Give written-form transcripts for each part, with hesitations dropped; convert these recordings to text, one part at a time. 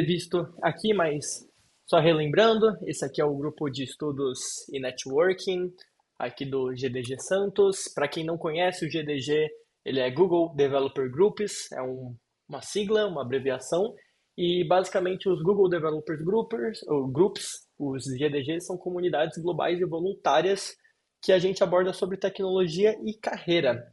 Visto aqui, mas só relembrando, esse aqui é o grupo de estudos e networking aqui do GDG Santos. Para quem não conhece, o GDG ele é Google Developer Groups, uma sigla, uma abreviação, e basicamente os Google Developer Groupers, ou Groups, os GDG, são comunidades globais e voluntárias que a gente aborda sobre tecnologia e carreira.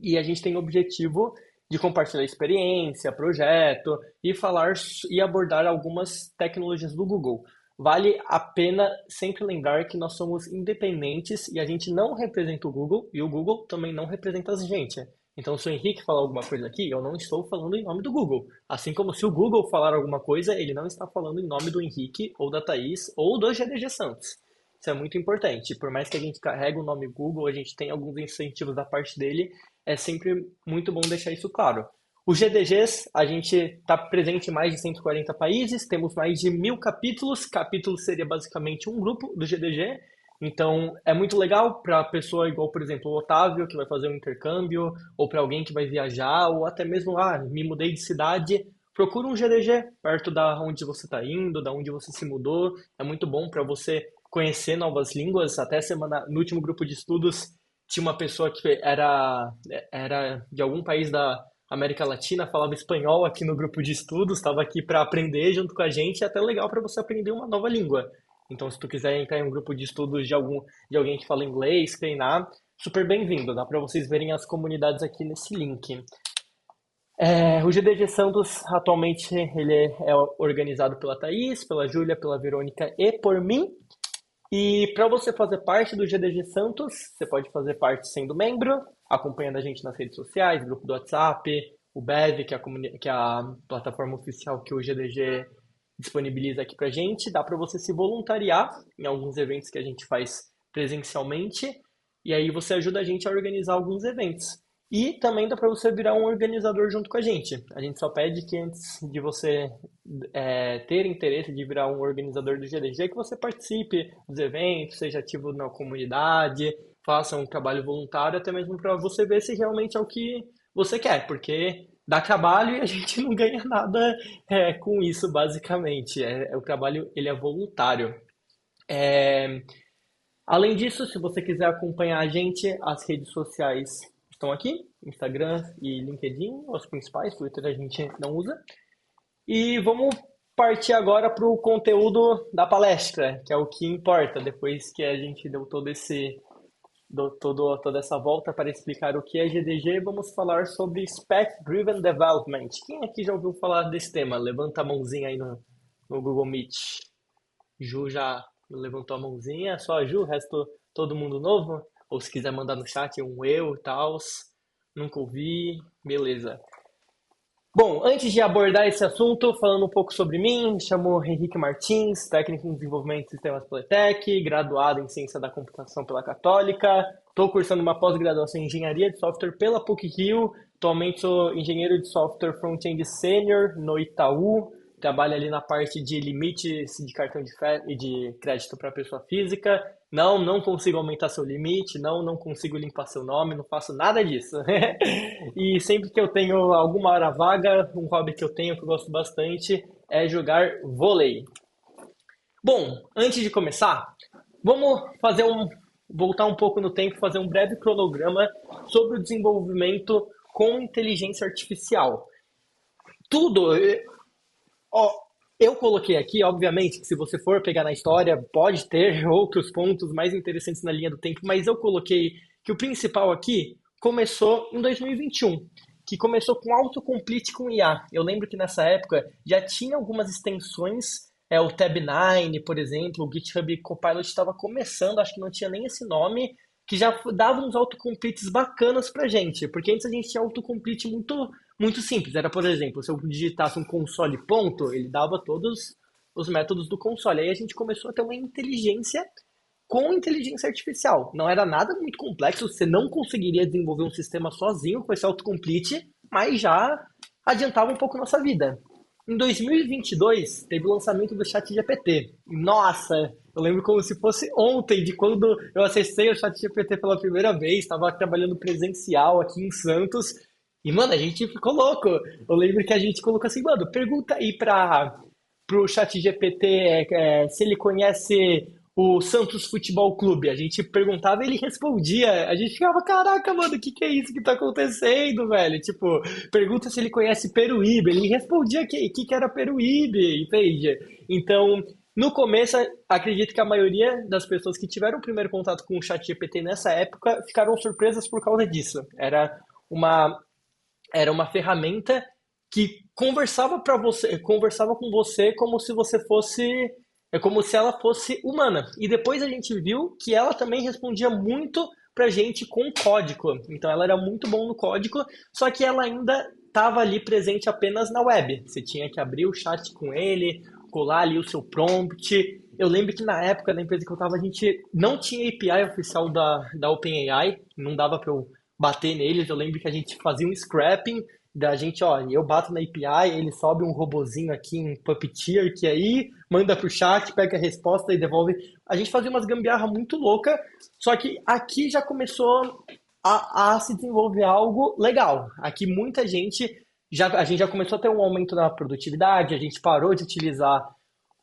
E a gente tem o objetivo de compartilhar experiência, projeto e falar e abordar algumas tecnologias do Google. Vale a pena sempre lembrar que nós somos independentes e a gente não representa o Google e o Google também não representa a gente. Então, se o Henrique falar alguma coisa aqui, eu não estou falando em nome do Google. Assim como se o Google falar alguma coisa, ele não está falando em nome do Henrique ou da Thaís ou do GDG Santos. Isso é muito importante. Por mais que a gente carregue o nome Google, a gente tem alguns incentivos da parte dele, é sempre muito bom deixar isso claro. Os GDGs, a gente está presente em mais de 140 países, temos mais de 1.000 capítulos. Capítulo seria basicamente um grupo do GDG. Então, é muito legal para a pessoa igual, por exemplo, o Otávio, que vai fazer um intercâmbio, ou para alguém que vai viajar, ou até mesmo, me mudei de cidade. Procura um GDG perto da onde você está indo, da onde você se mudou. É muito bom para você conhecer novas línguas. Até semana, no último grupo de estudos, tinha uma pessoa que era de algum país da América Latina, falava espanhol aqui no grupo de estudos, estava aqui para aprender junto com a gente, é até legal para você aprender uma nova língua. Então, se tu quiser entrar em um grupo de estudos de alguém que fala inglês, treinar, super bem-vindo. Dá para vocês verem as comunidades aqui nesse link. O GDG Santos, atualmente, ele é organizado pela Thaís, pela Júlia, pela Verônica e por mim. E para você fazer parte do GDG Santos, você pode fazer parte sendo membro, acompanhando a gente nas redes sociais, grupo do WhatsApp, o Bev, que é a plataforma oficial que o GDG disponibiliza aqui pra gente. Dá para você se voluntariar em alguns eventos que a gente faz presencialmente, e aí você ajuda a gente a organizar alguns eventos. E também dá para você virar um organizador junto com a gente. A gente só pede que antes de você ter interesse de virar um organizador do GDG, que você participe dos eventos, seja ativo na comunidade, faça um trabalho voluntário, até mesmo para você ver se realmente é o que você quer, porque dá trabalho e a gente não ganha nada com isso, basicamente. O trabalho ele é voluntário. É, Além disso, se você quiser acompanhar a gente, as redes sociais estão aqui, Instagram e LinkedIn, os principais, Twitter a gente não usa. E vamos partir agora para o conteúdo da palestra, que é o que importa, depois que a gente deu toda essa volta para explicar o que é GDG, vamos falar sobre Spec Driven Development. Quem aqui já ouviu falar desse tema? Levanta a mãozinha aí no Google Meet. Ju já levantou a mãozinha, só a Ju, o resto todo mundo novo? Ou se quiser mandar no chat um eu e tal, nunca ouvi, beleza. Bom, antes de abordar esse assunto, falando um pouco sobre mim, me chamo Henrique Martins, técnico em desenvolvimento de sistemas pela ETEC, graduado em ciência da computação pela Católica, estou cursando uma pós-graduação em engenharia de software pela PUC-Rio, atualmente sou engenheiro de software front-end sênior no Itaú, trabalho ali na parte de limites de cartão e de crédito para pessoa física. Não consigo aumentar seu limite, não consigo limpar seu nome, não faço nada disso. E sempre que eu tenho alguma hora vaga, um hobby que eu tenho que eu gosto bastante é jogar vôlei. Bom, antes de começar, vamos voltar um pouco no tempo, fazer um breve cronograma sobre o desenvolvimento com inteligência artificial. Tudo, ó, eu coloquei aqui, obviamente, que se você for pegar na história, pode ter outros pontos mais interessantes na linha do tempo, mas eu coloquei que o principal aqui começou em 2021, que começou com autocomplete com IA. Eu lembro que nessa época já tinha algumas extensões, o Tab9, por exemplo, o GitHub Copilot estava começando, acho que não tinha nem esse nome, que já dava uns autocompletes bacanas pra gente, porque antes a gente tinha autocomplete muito simples. Era, por exemplo, se eu digitasse um console ponto, ele dava todos os métodos do console. Aí a gente começou a ter uma inteligência com inteligência artificial. Não era nada muito complexo, você não conseguiria desenvolver um sistema sozinho com esse autocomplete, mas já adiantava um pouco nossa vida. Em 2022, teve o lançamento do ChatGPT. Nossa, eu lembro como se fosse ontem, de quando eu acessei o ChatGPT pela primeira vez, estava trabalhando presencial aqui em Santos, E, mano, a gente ficou louco. Eu lembro que a gente colocou assim, mano, pergunta aí pro chat GPT se ele conhece o Santos Futebol Clube. A gente perguntava e ele respondia. A gente ficava, caraca, mano, o que é isso que tá acontecendo, velho? Tipo, pergunta se ele conhece Peruíbe. Ele respondia que era Peruíbe, entende? Então, no começo, acredito que a maioria das pessoas que tiveram o primeiro contato com o chat GPT nessa época ficaram surpresas por causa disso. Uma era uma ferramenta que conversava para você, conversava com você como se você fosse, como se ela fosse humana. E depois a gente viu que ela também respondia muito pra gente com código. Então ela era muito bom no código, só que ela ainda estava ali presente apenas na web. Você tinha que abrir o chat com ele, colar ali o seu prompt. Eu lembro que na época da empresa que eu estava, a gente não tinha API oficial da OpenAI, não dava para eu bater neles. Eu lembro que a gente fazia um scrapping da gente, ó, eu bato na API, ele sobe um robozinho aqui em Puppeteer, que aí manda pro chat, pega a resposta e devolve. A gente fazia umas gambiarra muito louca, só que aqui já começou a se desenvolver algo legal. Aqui muita gente, a gente já começou a ter um aumento na produtividade, a gente parou de utilizar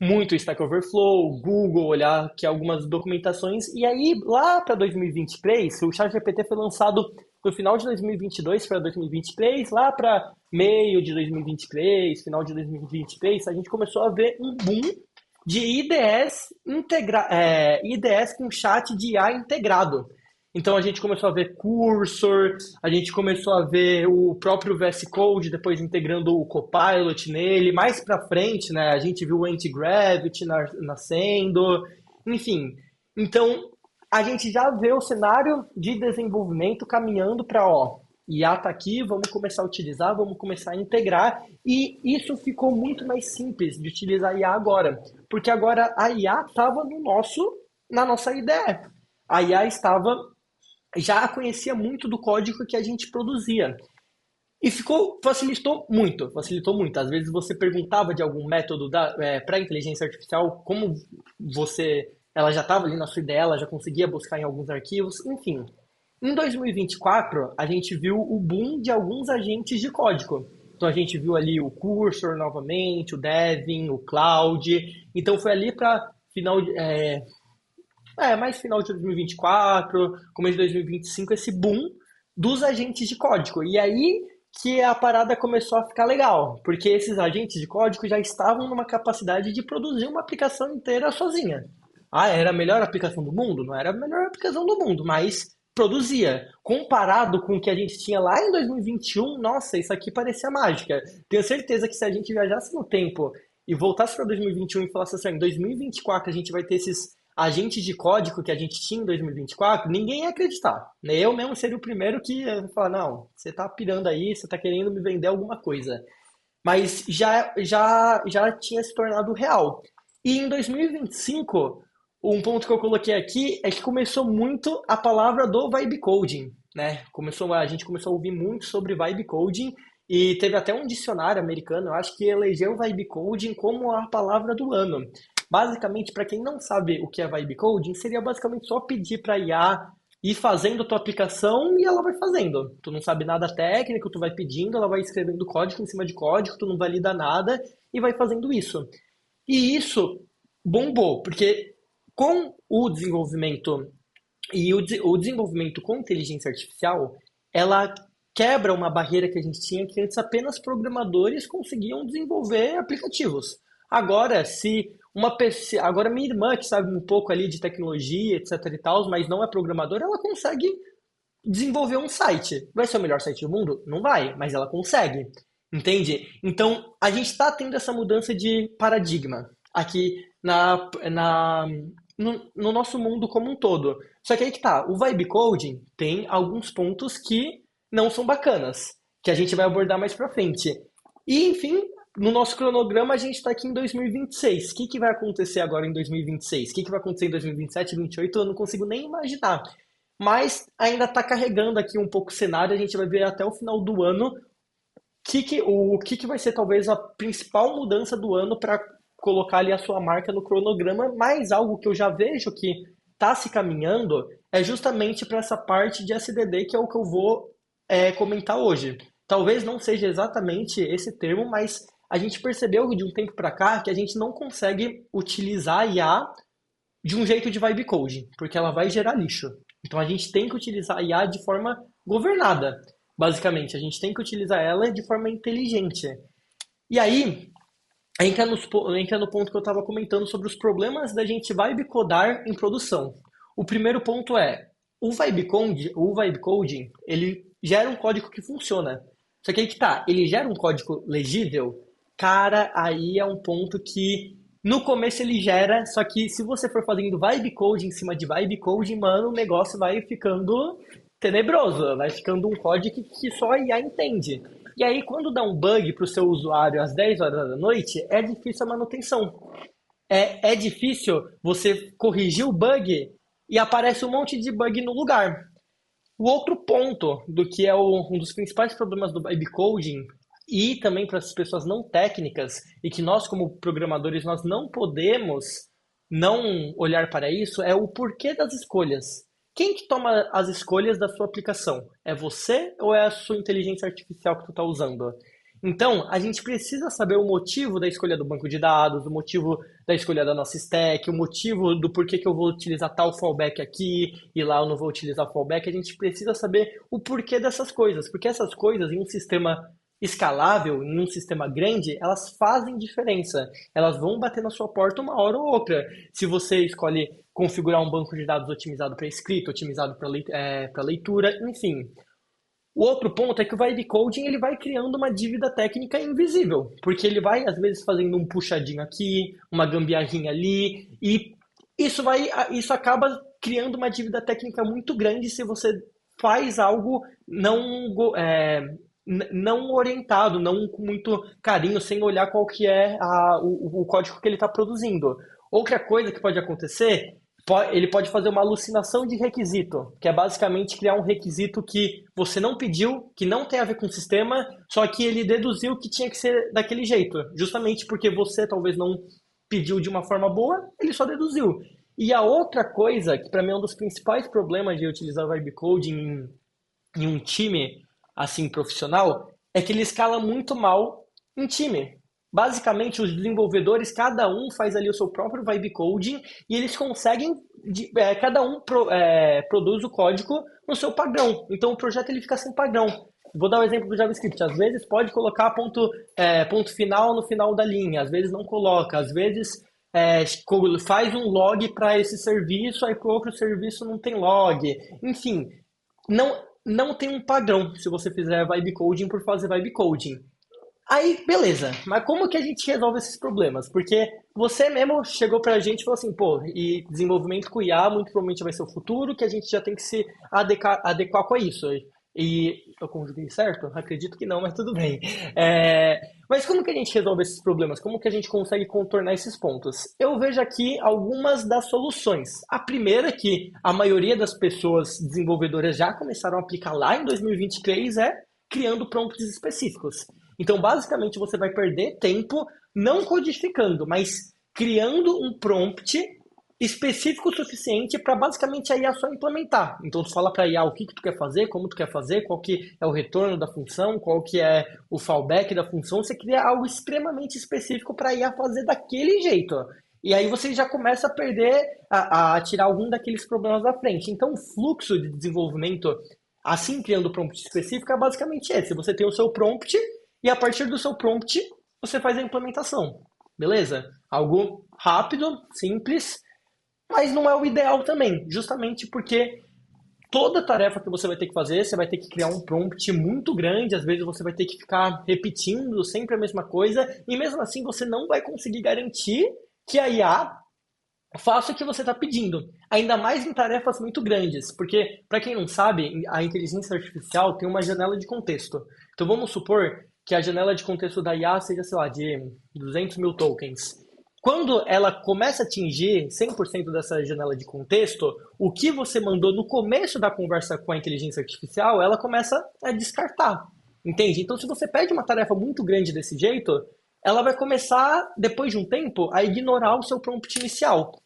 muito Stack Overflow, Google, olhar aqui algumas documentações. E aí, lá para 2023, o ChatGPT foi lançado no final de 2022 para 2023, lá para meio de 2023, final de 2023, a gente começou a ver um boom de IDS com chat de IA integrado. Então a gente começou a ver Cursor, a gente começou a ver o próprio VS Code, depois integrando o Copilot nele. Mais para frente, né, a gente viu o Anti-Gravity nascendo, enfim. Então a gente já vê o cenário de desenvolvimento caminhando para, ó, IA tá aqui, vamos começar a utilizar, vamos começar a integrar. E isso ficou muito mais simples de utilizar a IA agora, porque agora a IA estava na nossa IDE. A IA já conhecia muito do código que a gente produzia. E facilitou muito, facilitou muito. Às vezes você perguntava de algum método para a inteligência artificial, ela já estava ali na sua ideia, ela já conseguia buscar em alguns arquivos, enfim. Em 2024, a gente viu o boom de alguns agentes de código. Então a gente viu ali o Cursor novamente, o Devin, o Cloud. Então foi ali para mais final de 2024, começo de 2025, esse boom dos agentes de código. E aí que a parada começou a ficar legal, porque esses agentes de código já estavam numa capacidade de produzir uma aplicação inteira sozinha. Ah, era a melhor aplicação do mundo? Não era a melhor aplicação do mundo, mas produzia. Comparado com o que a gente tinha lá em 2021, nossa, isso aqui parecia mágica. Tenho certeza que se a gente viajasse no tempo e voltasse para 2021 e falasse assim, em 2024 a gente vai ter esses agentes de código que a gente tinha em 2024, ninguém ia acreditar. Eu mesmo seria o primeiro que ia falar, não, você tá pirando aí, você tá querendo me vender alguma coisa. Mas já tinha se tornado real. E em 2025, um ponto que eu coloquei aqui é que começou muito a palavra do vibe coding, né? A gente começou a ouvir muito sobre vibe coding e teve até um dicionário americano, eu acho que elegeu vibe coding como a palavra do ano. Basicamente, para quem não sabe o que é vibe coding, seria basicamente só pedir para a IA ir fazendo a tua aplicação e ela vai fazendo. Tu não sabe nada técnico, tu vai pedindo, ela vai escrevendo código em cima de código, tu não valida nada e vai fazendo isso. E isso bombou, porque com o desenvolvimento o desenvolvimento com inteligência artificial, ela quebra uma barreira que a gente tinha que antes apenas programadores conseguiam desenvolver aplicativos. Agora, se uma pessoa, agora minha irmã que sabe um pouco ali de tecnologia, etc e tal, mas não é programadora, ela consegue desenvolver um site. Vai ser o melhor site do mundo? Não vai, mas ela consegue. Entende? Então, a gente está tendo essa mudança de paradigma aqui no nosso mundo como um todo. Só que aí que tá, o vibe coding tem alguns pontos que não são bacanas, que a gente vai abordar mais pra frente. E, enfim, no nosso cronograma a gente está aqui em 2026. O que vai acontecer agora em 2026? O que vai acontecer em 2027, 2028? Eu não consigo nem imaginar. Mas ainda está carregando aqui um pouco o cenário, a gente vai ver até o final do ano o que vai ser talvez a principal mudança do ano para colocar ali a sua marca no cronograma, mas algo que eu já vejo que está se caminhando é justamente para essa parte de SDD, que é o que eu vou comentar hoje. Talvez não seja exatamente esse termo, mas a gente percebeu de um tempo para cá que a gente não consegue utilizar a IA de um jeito de vibe coding, porque ela vai gerar lixo. Então a gente tem que utilizar a IA de forma governada, basicamente. A gente tem que utilizar ela de forma inteligente. E aí, entra no ponto que eu estava comentando sobre os problemas da gente vibe codar em produção. O primeiro ponto é, o vibe coding, ele gera um código que funciona. Só que aí que tá, ele gera um código legível? Cara, aí é um ponto que no começo ele gera, só que se você for fazendo vibe coding em cima de vibe coding, mano, o negócio vai ficando tenebroso, vai ficando um código que só a IA entende. E aí, quando dá um bug para o seu usuário às 10 horas da noite, é difícil a manutenção. É difícil você corrigir o bug e aparece um monte de bug no lugar. O outro ponto do que é um dos principais problemas do vibe coding e também para as pessoas não técnicas e que nós como programadores nós não podemos não olhar para isso é o porquê das escolhas. Quem que toma as escolhas da sua aplicação? É você ou é a sua inteligência artificial que tu está usando? Então, a gente precisa saber o motivo da escolha do banco de dados, o motivo da escolha da nossa stack, o motivo do porquê que eu vou utilizar tal fallback aqui e lá eu não vou utilizar fallback. A gente precisa saber o porquê dessas coisas, porque essas coisas em um sistema escalável, em um sistema grande, elas fazem diferença. Elas vão bater na sua porta uma hora ou outra. Se você escolhe configurar um banco de dados otimizado para escrita, otimizado para leitura, enfim. O outro ponto é que o vibe coding ele vai criando uma dívida técnica invisível, porque ele vai às vezes fazendo um puxadinho aqui, uma gambiarrinha ali, e isso acaba criando uma dívida técnica muito grande se você faz algo não orientado, não com muito carinho, sem olhar qual que é o código que ele está produzindo. Outra coisa que pode acontecer, ele pode fazer uma alucinação de requisito, que é basicamente criar um requisito que você não pediu, que não tem a ver com o sistema, só que ele deduziu que tinha que ser daquele jeito, justamente porque você talvez não pediu de uma forma boa, ele só deduziu. E a outra coisa, que para mim é um dos principais problemas de utilizar vibe coding em um time assim profissional, é que ele escala muito mal em time. Basicamente, os desenvolvedores, cada um faz ali o seu próprio vibe coding e eles conseguem, cada um produz o código no seu padrão. Então, o projeto ele fica sem padrão. Vou dar o exemplo do JavaScript. Às vezes pode colocar ponto final no final da linha, às vezes não coloca, às vezes faz um log para esse serviço, aí para o outro serviço não tem log. Enfim, não tem um padrão se você fizer vibe coding por fazer vibe coding. Aí, beleza, mas como que a gente resolve esses problemas? Porque você mesmo chegou pra gente e falou assim, pô, e desenvolvimento com IA muito provavelmente vai ser o futuro, que a gente já tem que se adequar com isso. E eu conjuguei certo? Acredito que não, mas tudo bem. Mas como que a gente resolve esses problemas? Como que a gente consegue contornar esses pontos? Eu vejo aqui algumas das soluções. A primeira, que a maioria das pessoas desenvolvedoras já começaram a aplicar lá em 2023, é criando prompts específicos. Então, basicamente, você vai perder tempo não codificando, mas criando um prompt específico o suficiente para basicamente a IA só implementar. Então, tu fala para a IA o que tu quer fazer, como tu quer fazer, qual que é o retorno da função, qual que é o fallback da função. Você cria algo extremamente específico para a IA fazer daquele jeito. E aí você já começa a perder, a tirar algum daqueles problemas da frente. Então, o fluxo de desenvolvimento, assim criando prompt específico, é basicamente esse. Você tem o seu prompt e a partir do seu prompt, você faz a implementação. Beleza? Algo rápido, simples, mas não é o ideal também. Justamente porque toda tarefa que você vai ter que fazer, você vai ter que criar um prompt muito grande. Às vezes você vai ter que ficar repetindo sempre a mesma coisa. E mesmo assim você não vai conseguir garantir que a IA faça o que você está pedindo. Ainda mais em tarefas muito grandes. Porque, para quem não sabe, a inteligência artificial tem uma janela de contexto. Então vamos supor que a janela de contexto da IA seja, sei lá, de 200 mil tokens. Quando ela começa a atingir 100% dessa janela de contexto, o que você mandou no começo da conversa com a inteligência artificial, ela começa a descartar, entende? Então, se você pede uma tarefa muito grande desse jeito, ela vai começar, depois de um tempo, a ignorar o seu prompt inicial.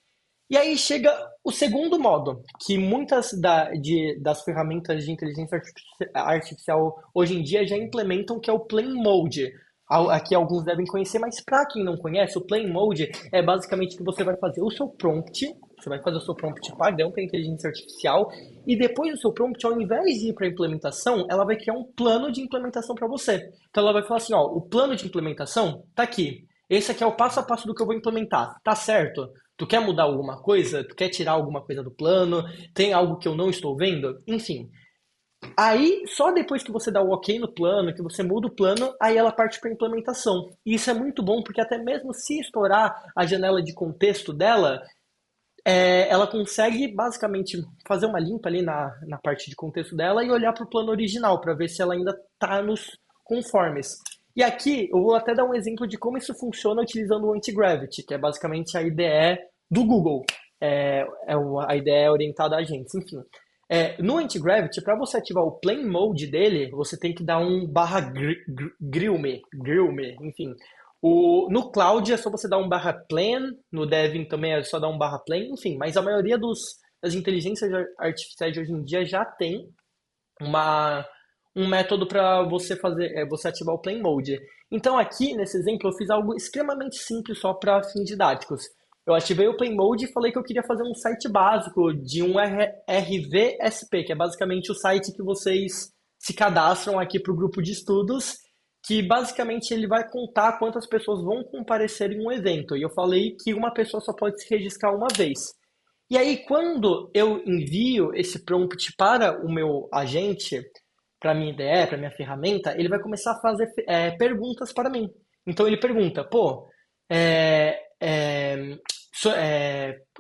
E aí chega o segundo modo, que muitas das ferramentas de inteligência artificial hoje em dia já implementam, que é o Plain Mode. Aqui alguns devem conhecer, mas para quem não conhece, o Plain Mode é basicamente que você vai fazer o seu prompt, você vai fazer o seu prompt padrão para a inteligência artificial, e depois do seu prompt, ao invés de ir para a implementação, ela vai criar um plano de implementação para você. Então ela vai falar assim, ó, o plano de implementação tá aqui. Esse aqui é o passo a passo do que eu vou implementar. Tá certo? Tu quer mudar alguma coisa? Tu quer tirar alguma coisa do plano? Tem algo que eu não estou vendo? Enfim. Aí, só depois que você dá o ok no plano, que você muda o plano, aí ela parte para a implementação. E isso é muito bom, porque até mesmo se estourar a janela de contexto dela, ela consegue basicamente fazer uma limpa ali na parte de contexto dela e olhar para o plano original, para ver se ela ainda está nos conformes. E aqui eu vou até dar um exemplo de como isso funciona utilizando o Anti-Gravity, que é basicamente a IDE do Google. A IDE é orientada a agentes, enfim. No Anti-Gravity, para você ativar o Plain Mode dele, você tem que dar um barra grill me, enfim. No Cloud é só você dar um barra plain, no Devin também é só dar um barra plain, enfim. Mas a maioria das inteligências artificiais de hoje em dia já tem uma, um método para você fazer, você ativar o Plain Mode. Então aqui, nesse exemplo, eu fiz algo extremamente simples só para fins didáticos. Eu ativei o Plain Mode e falei que eu queria fazer um site básico de um RVSP, que é basicamente o site que vocês se cadastram aqui para o grupo de estudos, que basicamente ele vai contar quantas pessoas vão comparecer em um evento. E eu falei que uma pessoa só pode se registrar uma vez. E aí, quando eu envio esse prompt para o meu agente, para a minha IDE, para a minha ferramenta, ele vai começar a fazer perguntas para mim. Então ele pergunta, pô, é, é,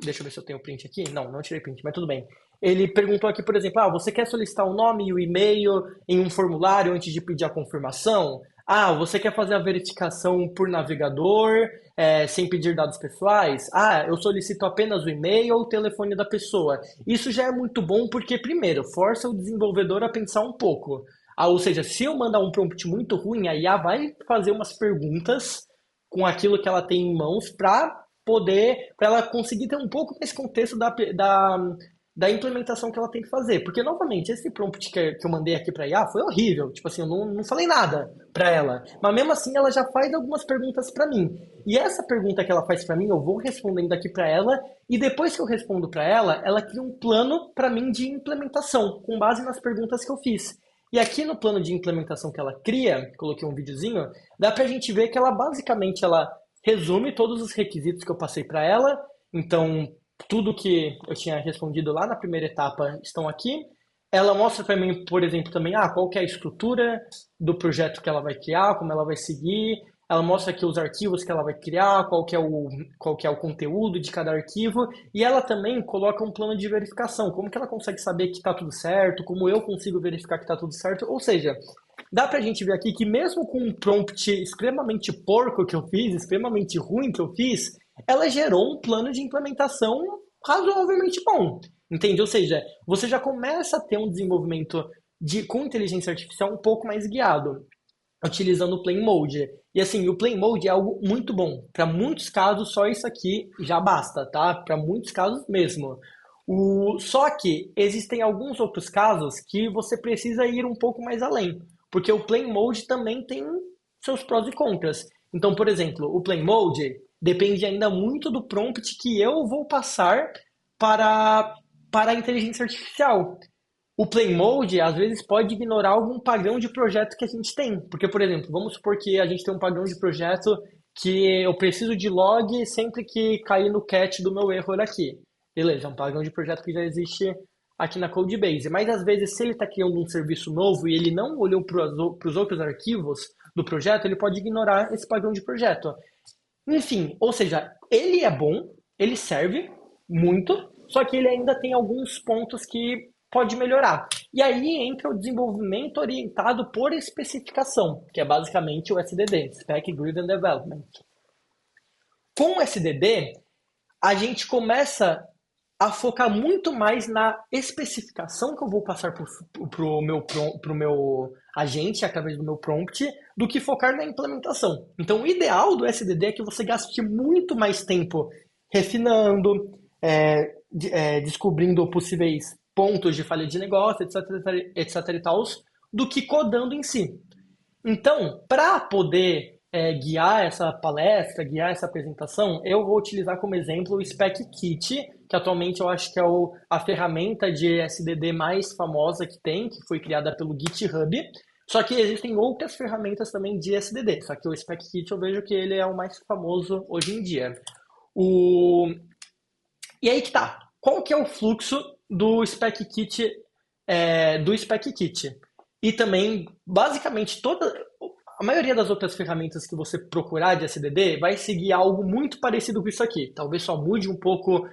deixa eu ver se eu tenho print aqui. Não, não tirei print, mas tudo bem. Ele perguntou aqui, por exemplo, você quer solicitar o nome e o e-mail em um formulário antes de pedir a confirmação? Ah, você quer fazer a verificação por navegador, sem pedir dados pessoais? Ah, eu solicito apenas o e-mail ou o telefone da pessoa. Isso já é muito bom porque, primeiro, força o desenvolvedor a pensar um pouco. Ou seja, se eu mandar um prompt muito ruim, a IA vai fazer umas perguntas com aquilo que ela tem em mãos para ela conseguir ter um pouco mais contexto da implementação que ela tem que fazer. Porque, novamente, esse prompt que eu mandei aqui para a IA foi horrível. Tipo assim, eu não falei nada para ela. Mas mesmo assim, ela já faz algumas perguntas para mim. E essa pergunta que ela faz para mim, eu vou respondendo aqui para ela. E depois que eu respondo para ela cria um plano para mim de implementação, com base nas perguntas que eu fiz. E aqui no plano de implementação que ela cria, coloquei um videozinho, dá pra gente ver que ela basicamente ela resume todos os requisitos que eu passei para ela. Então, tudo que eu tinha respondido lá na primeira etapa estão aqui. Ela mostra para mim, por exemplo, também qual que é a estrutura do projeto que ela vai criar, como ela vai seguir. Ela mostra aqui os arquivos que ela vai criar, qual que é o conteúdo de cada arquivo. E ela também coloca um plano de verificação. Como que ela consegue saber que está tudo certo, como eu consigo verificar que está tudo certo. Ou seja, dá pra gente ver aqui que mesmo com um prompt extremamente porco que eu fiz, extremamente ruim que eu fiz, ela gerou um plano de implementação razoavelmente bom. Entende? Ou seja, você já começa a ter um desenvolvimento com inteligência artificial um pouco mais guiado, utilizando o Plain Mode. E assim, o Plain Mode é algo muito bom. Para muitos casos, só isso aqui já basta, tá? Para muitos casos mesmo. Só que existem alguns outros casos que você precisa ir um pouco mais além. Porque o Plain Mode também tem seus prós e contras. Então, por exemplo, o Plain Mode depende ainda muito do prompt que eu vou passar para, para a inteligência artificial. O Play Mode, às vezes, pode ignorar algum padrão de projeto que a gente tem. Porque, por exemplo, vamos supor que a gente tem um padrão de projeto que eu preciso de log sempre que cair no catch do meu erro aqui. Beleza, é um padrão de projeto que já existe aqui na Codebase. Mas, às vezes, se ele está criando um serviço novo e ele não olhou para os outros arquivos do projeto, ele pode ignorar esse padrão de projeto. Enfim, ou seja, ele é bom, ele serve muito, só que ele ainda tem alguns pontos que pode melhorar. E aí entra o desenvolvimento orientado por especificação, que é basicamente o SDD, Spec Driven Development. Com o SDD, a gente começa a focar muito mais na especificação que eu vou passar para o meu agente através do meu prompt, do que focar na implementação. Então, o ideal do SDD é que você gaste muito mais tempo refinando, descobrindo possíveis pontos de falha de negócio, etc e tal, do que codando em si. Então, para poder guiar essa palestra, guiar essa apresentação, eu vou utilizar como exemplo o Spec Kit, que atualmente eu acho que é a ferramenta de SDD mais famosa que tem, que foi criada pelo GitHub. Só que existem outras ferramentas também de SDD, só que o Spec Kit eu vejo que ele é o mais famoso hoje em dia. O... E aí que tá. Qual que é o fluxo do Spec Kit, do Spec Kit? E também, basicamente, a maioria das outras ferramentas que você procurar de SDD vai seguir algo muito parecido com isso aqui. Talvez só mude um pouco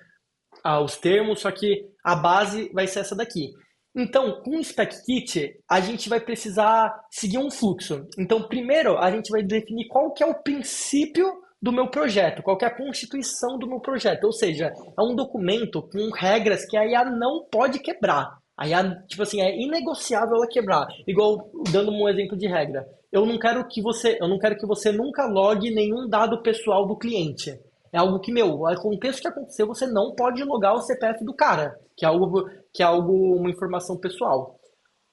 os termos, só que a base vai ser essa daqui. Então, com o Spec Kit, a gente vai precisar seguir um fluxo. Então, primeiro, a gente vai definir qual que é o princípio do meu projeto, qual que é a constituição do meu projeto. Ou seja, é um documento com regras que a IA não pode quebrar. A IA, tipo assim, é inegociável ela quebrar. Igual, dando um exemplo de regra. Eu não quero que você nunca logue nenhum dado pessoal do cliente. É algo que, aconteça o que aconteceu, você não pode logar o CPF do cara, uma informação pessoal.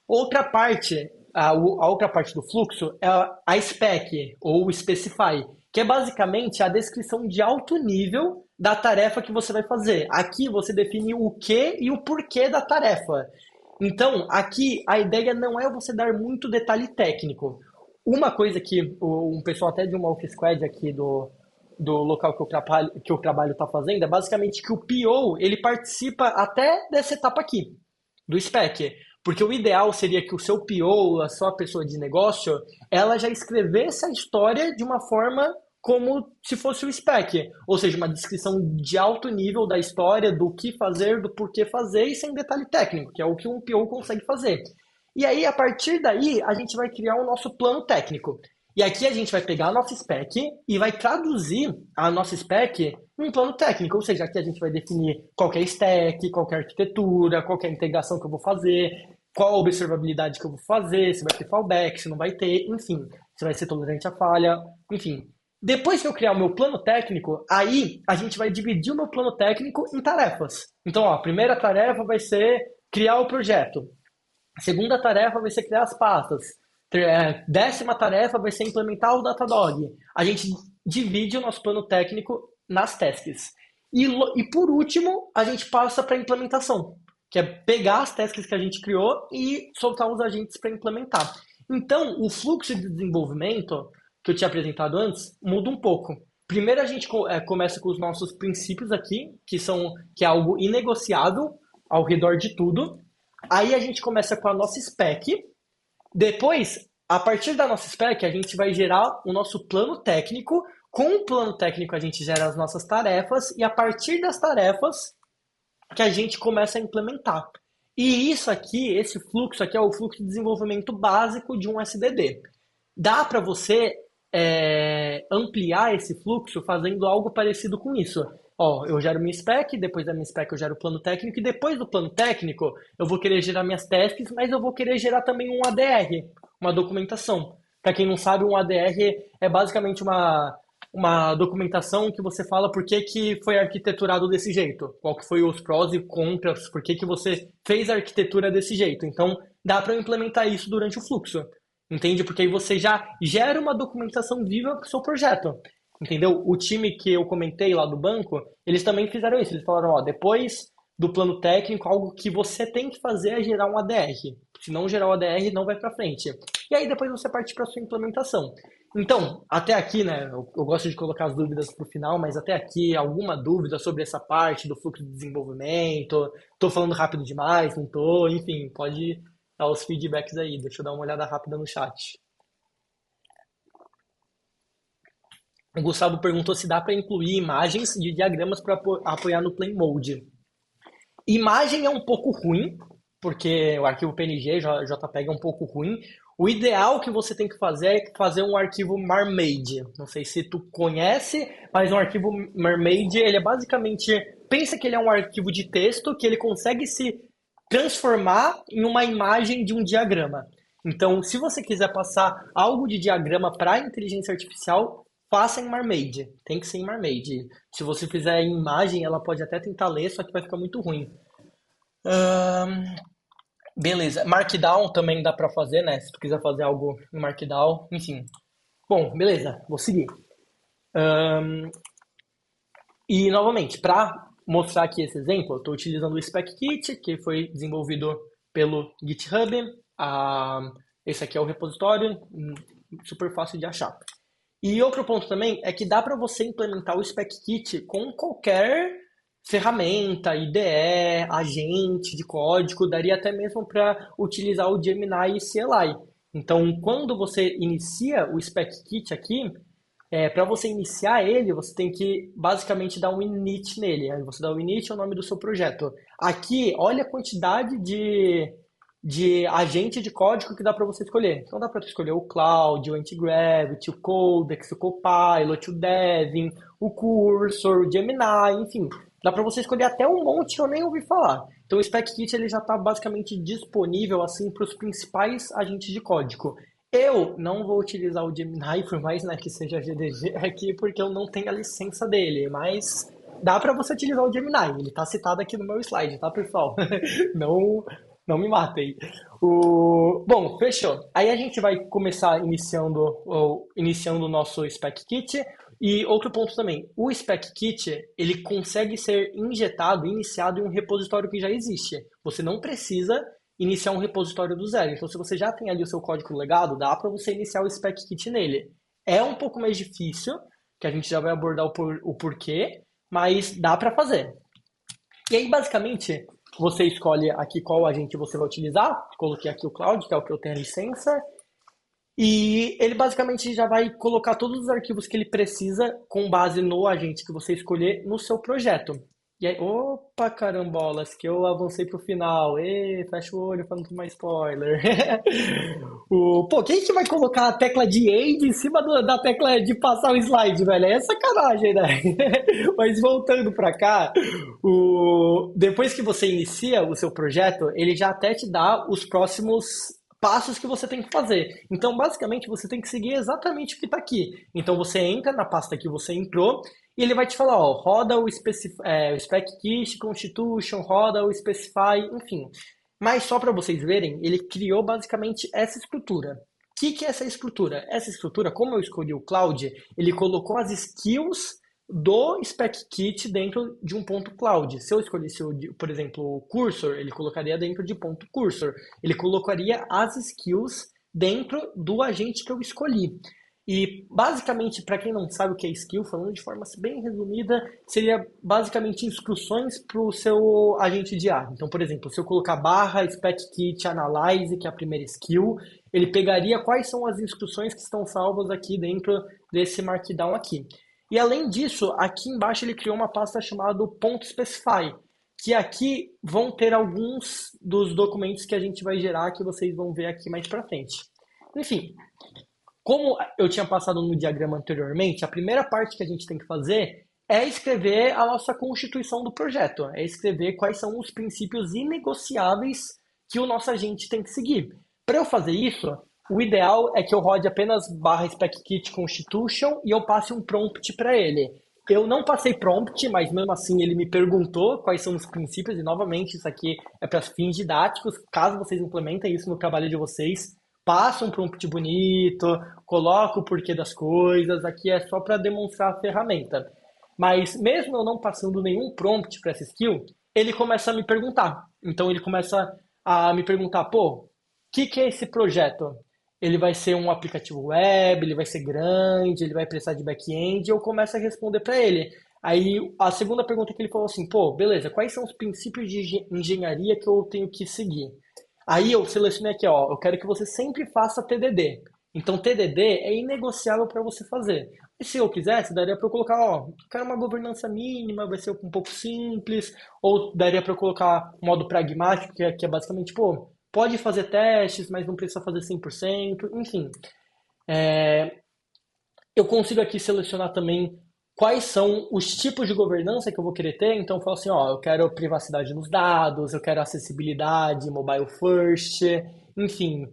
Outra parte, a outra parte do fluxo é a spec, ou specify, que é basicamente a descrição de alto nível da tarefa que você vai fazer. Aqui você define o que e o porquê da tarefa. Então, aqui a ideia não é você dar muito detalhe técnico. Uma coisa que um pessoal até de uma Off Squad aqui do local que eu trabalho está fazendo é basicamente que o PO ele participa até dessa etapa aqui, do spec. Porque o ideal seria que o seu PO, a sua pessoa de negócio, ela já escrevesse a história de uma forma como se fosse o spec. Ou seja, uma descrição de alto nível da história, do que fazer, do porquê fazer e sem detalhe técnico, que é o que um PO consegue fazer. E aí, a partir daí, a gente vai criar o nosso plano técnico. E aqui a gente vai pegar a nossa spec e vai traduzir a nossa spec em um plano técnico. Ou seja, aqui a gente vai definir qual é a stack, qual é a arquitetura, qual é a integração que eu vou fazer, qual a observabilidade que eu vou fazer, se vai ter fallback, se não vai ter, enfim, se vai ser tolerante à falha, enfim. Depois que eu criar o meu plano técnico, aí a gente vai dividir o meu plano técnico em tarefas. Então, ó, a primeira tarefa vai ser criar o projeto. A segunda tarefa vai ser criar as pastas. Décima tarefa vai ser implementar o Datadog. A gente divide o nosso plano técnico nas tasks. E por último, a gente passa para a implementação, que é pegar as tasks que a gente criou e soltar os agentes para implementar. Então, o fluxo de desenvolvimento que eu tinha apresentado antes muda um pouco. Primeiro a gente começa com os nossos princípios aqui, que é algo inegociável ao redor de tudo. Aí a gente começa com a nossa spec. Depois, a partir da nossa spec, a gente vai gerar o nosso plano técnico. Com o plano técnico, a gente gera as nossas tarefas. E a partir das tarefas, que a gente começa a implementar. E isso aqui, esse fluxo aqui, é o fluxo de desenvolvimento básico de um SDD. Dá para você ampliar esse fluxo fazendo algo parecido com isso. Ó, eu gero minha spec, depois da minha spec eu gero o plano técnico, e depois do plano técnico eu vou querer gerar minhas tasks, mas eu vou querer gerar também um ADR, uma documentação. Para quem não sabe, um ADR é basicamente uma documentação que você fala por que foi arquiteturado desse jeito, qual que foi os prós e contras, por que você fez a arquitetura desse jeito. Então, dá para implementar isso durante o fluxo. Entende? Porque aí você já gera uma documentação viva para o seu projeto. Entendeu? O time que eu comentei lá do banco, eles também fizeram isso. Eles falaram, ó, depois do plano técnico, algo que você tem que fazer é gerar um ADR. Se não gerar o ADR, não vai para frente. E aí depois você parte para sua implementação. Então, até aqui, né, eu gosto de colocar as dúvidas para o final, mas até aqui, alguma dúvida sobre essa parte do fluxo de desenvolvimento? Tô falando rápido demais, não tô? Enfim, pode dar os feedbacks aí. Deixa eu dar uma olhada rápida no chat. O Gustavo perguntou se dá para incluir imagens de diagramas para apoiar no Plain Mode. Imagem é um pouco ruim, porque o arquivo PNG, JPEG é um pouco ruim. O ideal que você tem que fazer é fazer um arquivo Mermaid. Não sei se tu conhece, mas um arquivo Mermaid, ele é basicamente... Pensa que ele é um arquivo de texto que ele consegue se transformar em uma imagem de um diagrama. Então, se você quiser passar algo de diagrama para a inteligência artificial, faça em Marmade. Tem que ser em Marmade. Se você fizer em imagem, ela pode até tentar ler, só que vai ficar muito ruim. Ahn, beleza. Markdown também dá pra fazer, né? Se tu quiser fazer algo em Markdown, enfim. Bom, beleza. Vou seguir. Ahn, e, novamente, para mostrar aqui esse exemplo, eu estou utilizando o Spec Kit, que foi desenvolvido pelo GitHub. Ah, esse aqui é o repositório, super fácil de achar. E outro ponto também é que dá para você implementar o Spec Kit com qualquer ferramenta, IDE, agente de código, daria até mesmo para utilizar o Gemini e CLI. Então, quando você inicia o Spec Kit aqui, para você iniciar ele, você tem que basicamente dar um init nele. Aí você dá o init, é o nome do seu projeto. Aqui, olha a quantidade de agente de código que dá para você escolher. Então dá para escolher o Cloud, o Antigravity, o Codex, o Copilot, o Devin, o Cursor, o Gemini, enfim. Dá para você escolher até um monte que eu nem ouvi falar. Então o Spec Kit ele já está basicamente disponível assim para os principais agentes de código. Eu não vou utilizar o Gemini, por mais né, que seja GDG aqui, porque eu não tenho a licença dele, mas dá para você utilizar o Gemini. Ele está citado aqui no meu slide, tá, pessoal? Não, não me matem. Bom, fechou. Aí a gente vai começar iniciando o nosso Spec Kit. E outro ponto também, o Spec Kit, ele consegue ser iniciado em um repositório que já existe. Você não precisa iniciar um repositório do zero. Então, se você já tem ali o seu código legado, dá para você iniciar o Spec Kit nele. É um pouco mais difícil, que a gente já vai abordar o porquê, mas dá para fazer. E aí, basicamente, você escolhe aqui qual agente você vai utilizar. Coloquei aqui o Cloud, que é o que eu tenho a licença. E ele basicamente já vai colocar todos os arquivos que ele precisa com base no agente que você escolher no seu projeto. E aí, opa, carambolas, que eu avancei pro final. Fecha o olho pra não tomar spoiler. Pô, quem que vai colocar a tecla de End em cima da tecla de passar o slide, velho? É sacanagem, né? Mas voltando pra cá, depois que você inicia o seu projeto, ele já até te dá os próximos passos que você tem que fazer. Então, basicamente, você tem que seguir exatamente o que está aqui. Então, você entra na pasta que você entrou e ele vai te falar, ó, roda o Spec Kit, Constitution, roda o Specify, enfim. Mas só para vocês verem, ele criou basicamente essa estrutura. O que é essa estrutura? Essa estrutura, como eu escolhi o Cloud, ele colocou as skills do Spec Kit dentro de um ponto Cloud. Se eu escolhesse, por exemplo, o Cursor, ele colocaria dentro de ponto Cursor. Ele colocaria as skills dentro do agente que eu escolhi. E basicamente, para quem não sabe o que é skill, falando de forma bem resumida, seria basicamente instruções para o seu agente de IA. Então, por exemplo, se eu colocar barra Spec Kit Analyze, que é a primeira skill, ele pegaria quais são as instruções que estão salvas aqui dentro desse Markdown aqui. E além disso, aqui embaixo ele criou uma pasta chamada .specify, que aqui vão ter alguns dos documentos que a gente vai gerar, que vocês vão ver aqui mais para frente. Enfim, como eu tinha passado no diagrama anteriormente, a primeira parte que a gente tem que fazer é escrever a nossa constituição do projeto, é escrever quais são os princípios inegociáveis que o nosso agente tem que seguir. Para eu fazer isso, o ideal é que eu rode apenas barra Spec Kit Constitution e eu passe um prompt para ele. Eu não passei prompt, mas mesmo assim ele me perguntou quais são os princípios, e novamente isso aqui é para fins didáticos, caso vocês implementem isso no trabalho de vocês, passa um prompt bonito, coloca o porquê das coisas, aqui é só para demonstrar a ferramenta. Mas mesmo eu não passando nenhum prompt para essa skill, ele começa a me perguntar. Então ele começa a me perguntar, pô, o que é esse projeto? Ele vai ser um aplicativo web, ele vai ser grande, ele vai precisar de back-end, e eu começo a responder para ele. Aí a segunda pergunta que ele falou assim, pô, beleza, quais são os princípios de engenharia que eu tenho que seguir? Aí eu selecionei aqui, ó, eu quero que você sempre faça TDD. Então TDD é inegociável para você fazer. E se eu quisesse, daria para eu colocar, ó, quero uma governança mínima, vai ser um pouco simples, ou daria para eu colocar um modo pragmático, que é basicamente, pô, pode fazer testes, mas não precisa fazer 100%, enfim. Eu consigo aqui selecionar também quais são os tipos de governança que eu vou querer ter. Então, eu falo assim, ó, eu quero privacidade nos dados, eu quero acessibilidade, mobile first, enfim,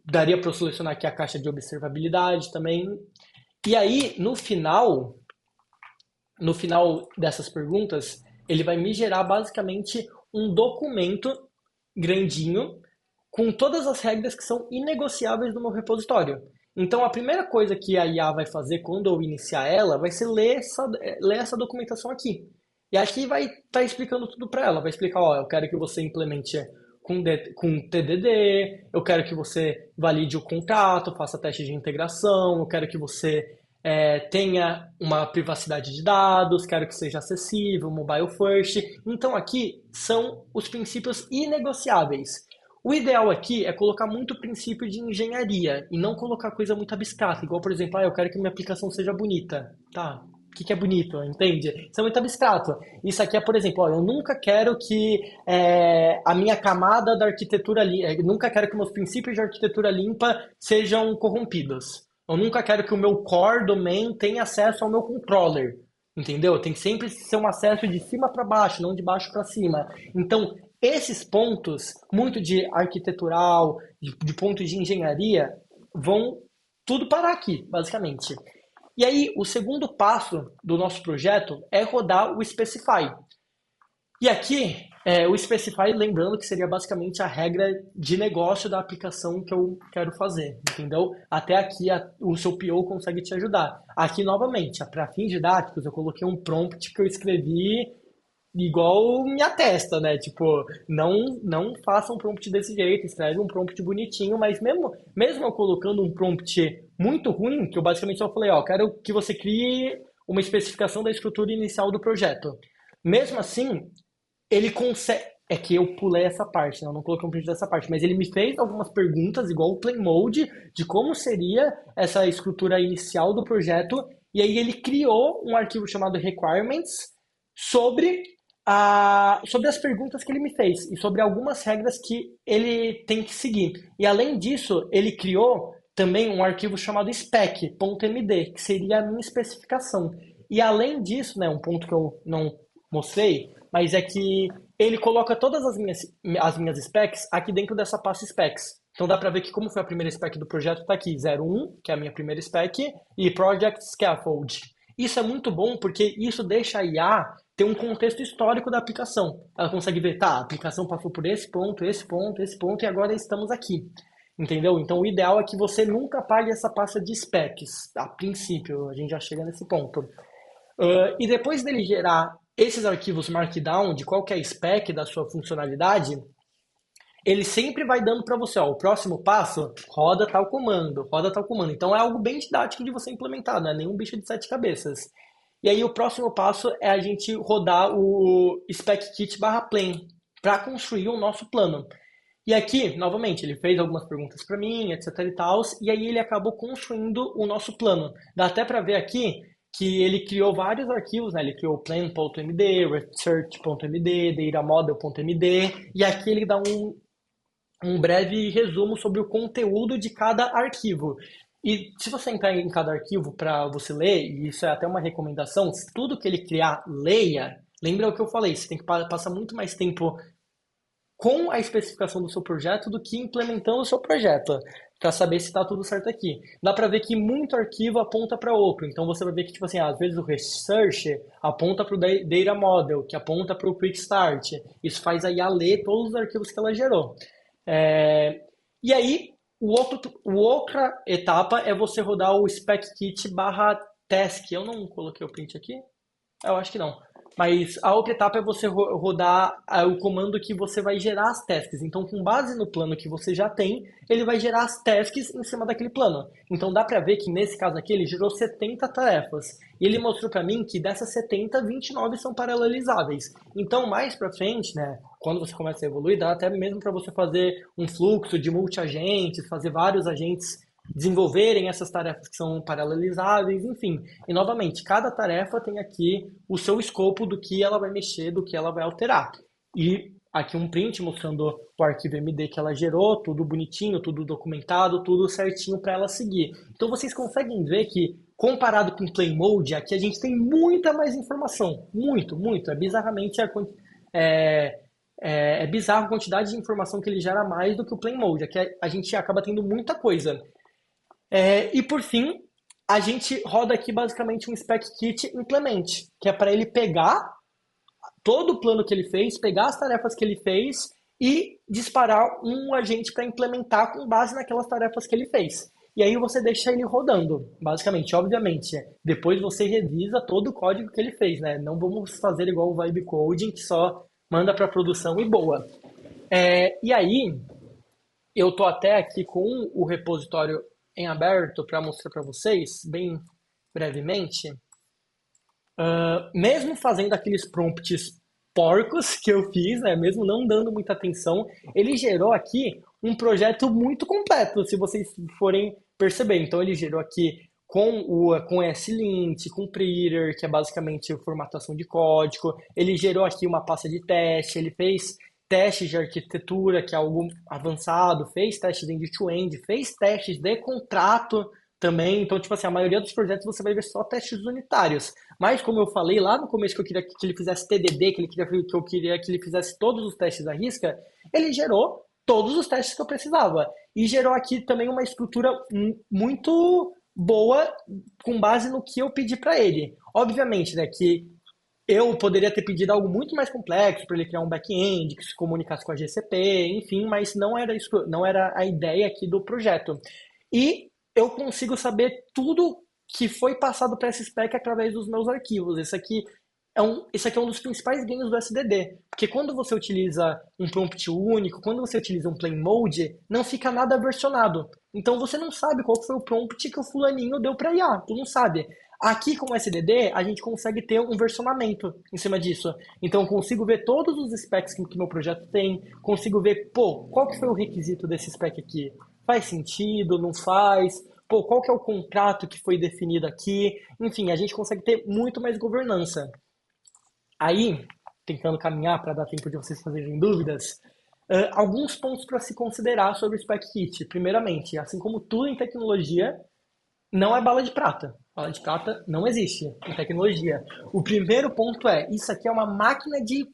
daria para eu selecionar aqui a caixa de observabilidade também. E aí, no final dessas perguntas, ele vai me gerar basicamente um documento grandinho com todas as regras que são inegociáveis do meu repositório. Então, a primeira coisa que a IA vai fazer quando eu iniciar ela vai ser ler essa documentação aqui. E aqui vai estar explicando tudo para ela. Vai explicar, ó, eu quero que você implemente com TDD, eu quero que você valide o contrato, faça teste de integração, eu quero que você tenha uma privacidade de dados, quero que seja acessível, mobile first. Então aqui são os princípios inegociáveis. O ideal aqui é colocar muito princípio de engenharia e não colocar coisa muito abstrata, igual, por exemplo, eu quero que minha aplicação seja bonita. Tá, o que é bonito, entende? Isso é muito abstrato. Isso aqui é, por exemplo, eu nunca quero que a minha camada da arquitetura, eu nunca quero que meus princípios de arquitetura limpa sejam corrompidos. Eu nunca quero que o meu core domain tenha acesso ao meu controller. Entendeu? Tem que sempre ser um acesso de cima para baixo, não de baixo para cima. Então, esses pontos, muito de arquitetural, de pontos de engenharia, vão tudo parar aqui, basicamente. E aí, o segundo passo do nosso projeto é rodar o Specify. E aqui, o Specify, lembrando que seria basicamente a regra de negócio da aplicação que eu quero fazer, entendeu? Até aqui o seu PO consegue te ajudar. Aqui, novamente, para fins didáticos, eu coloquei um prompt que eu escrevi igual minha testa, né? Tipo, não faça um prompt desse jeito, escreve um prompt bonitinho, mas mesmo eu colocando um prompt muito ruim, que eu basicamente só falei, ó, quero que você crie uma especificação da estrutura inicial do projeto. Mesmo assim, ele consegue. É que eu pulei essa parte, né? Eu não coloquei um print dessa parte, mas ele me fez algumas perguntas, igual o Plain Mode, de como seria essa estrutura inicial do projeto, e aí ele criou um arquivo chamado Requirements sobre, sobre as perguntas que ele me fez e sobre algumas regras que ele tem que seguir. E além disso, ele criou também um arquivo chamado spec.md, que seria a minha especificação. E além disso, né, um ponto que eu não mostrei, mas é que ele coloca todas as minhas specs aqui dentro dessa pasta specs. Então dá para ver que como foi a primeira spec do projeto, está aqui 01, que é a minha primeira spec, e Project Scaffold. Isso é muito bom porque isso deixa a IA ter um contexto histórico da aplicação. Ela consegue ver, tá, a aplicação passou por esse ponto, esse ponto, esse ponto, e agora estamos aqui. Entendeu? Então o ideal é que você nunca apague essa pasta de specs. A princípio, a gente já chega nesse ponto. E depois dele gerar esses arquivos Markdown de qualquer spec da sua funcionalidade, ele sempre vai dando para você, ó, o próximo passo, roda tal comando, roda tal comando. Então é algo bem didático de você implementar, não é nenhum bicho de sete cabeças. E aí o próximo passo é a gente rodar o spec-kit/plan para construir o nosso plano. E aqui, novamente, ele fez algumas perguntas para mim, etc e tal, e aí ele acabou construindo o nosso plano. Dá até para ver aqui que ele criou vários arquivos, né? Ele criou plan.md, research.md, datamodel.md, e aqui ele dá um breve resumo sobre o conteúdo de cada arquivo. E se você entrar em cada arquivo para você ler, e isso é até uma recomendação, se tudo que ele criar, leia. Lembra o que eu falei, você tem que passar muito mais tempo com a especificação do seu projeto do que implementando o seu projeto, para saber se está tudo certo aqui. Dá para ver que muito arquivo aponta para outro, então você vai ver que, tipo assim, às vezes o Research aponta para o Data Model, que aponta para o Quick Start. Isso faz a IA ler todos os arquivos que ela gerou. E aí, outra etapa é você rodar o spec-kit/task. Eu não coloquei o print aqui? Eu acho que não. Mas a outra etapa é você rodar o comando que você vai gerar as tasks. Então, com base no plano que você já tem, ele vai gerar as tasks em cima daquele plano. Então, dá pra ver que nesse caso aqui, ele gerou 70 tarefas. E ele mostrou pra mim que dessas 70, 29 são paralelizáveis. Então, mais pra frente, né, quando você começa a evoluir, dá até mesmo para você fazer um fluxo de multi-agentes, fazer vários agentes desenvolverem essas tarefas que são paralelizáveis, enfim. E novamente, cada tarefa tem aqui o seu escopo do que ela vai mexer, do que ela vai alterar. E aqui um print mostrando o arquivo MD que ela gerou, tudo bonitinho, tudo documentado, tudo certinho para ela seguir. Então vocês conseguem ver que, comparado com o Play Mode, aqui a gente tem muita mais informação. Muito, muito. É bizarramente é bizarro a quantidade de informação que ele gera mais do que o Play Mode. Aqui a gente acaba tendo muita coisa. E por fim, a gente roda aqui basicamente um spec kit implement, que é para ele pegar todo o plano que ele fez, pegar as tarefas que ele fez e disparar um agente para implementar com base naquelas tarefas que ele fez. E aí você deixa ele rodando, basicamente. Obviamente, depois você revisa todo o código que ele fez, né? Não vamos fazer igual o Vibe Coding, que só manda para produção e boa. E aí, eu tô até aqui com o repositório em aberto para mostrar para vocês, bem brevemente. Mesmo fazendo aqueles prompts porcos que eu fiz, né, mesmo não dando muita atenção, ele gerou aqui um projeto muito completo, se vocês forem perceber. Então ele gerou aqui com SLint, com Prettier, que é basicamente formatação de código. Ele gerou aqui uma pasta de teste, ele fez testes de arquitetura, que é algo avançado, fez testes end-to-end, fez testes de contrato também. Então, tipo assim, a maioria dos projetos você vai ver só testes unitários. Mas, como eu falei lá no começo que eu queria que ele fizesse TDD, que eu queria que ele fizesse todos os testes à risca, ele gerou todos os testes que eu precisava. E gerou aqui também uma estrutura muito boa com base no que eu pedi para ele. Obviamente, né, que eu poderia ter pedido algo muito mais complexo para ele criar um back-end que se comunicasse com a GCP, enfim, mas não era isso, não era a ideia aqui do projeto. E eu consigo saber tudo que foi passado para esse spec através dos meus arquivos. Esse aqui é um dos principais ganhos do SDD, porque quando você utiliza um prompt único, quando você utiliza um plain mode, não fica nada versionado. Então você não sabe qual foi o prompt que o fulaninho deu para IA, tu não sabe. Aqui com o SDD, a gente consegue ter um versionamento em cima disso. Então eu consigo ver todos os specs que meu projeto tem, consigo ver, pô, qual que foi o requisito desse spec aqui? Faz sentido, não faz? Pô, qual que é o contrato que foi definido aqui? Enfim, a gente consegue ter muito mais governança. Aí, tentando caminhar para dar tempo de vocês fazerem dúvidas, alguns pontos para se considerar sobre o Spec Kit. Primeiramente, assim como tudo em tecnologia, não é bala de prata. Bala de prata não existe em tecnologia. O primeiro ponto é, isso aqui é uma máquina de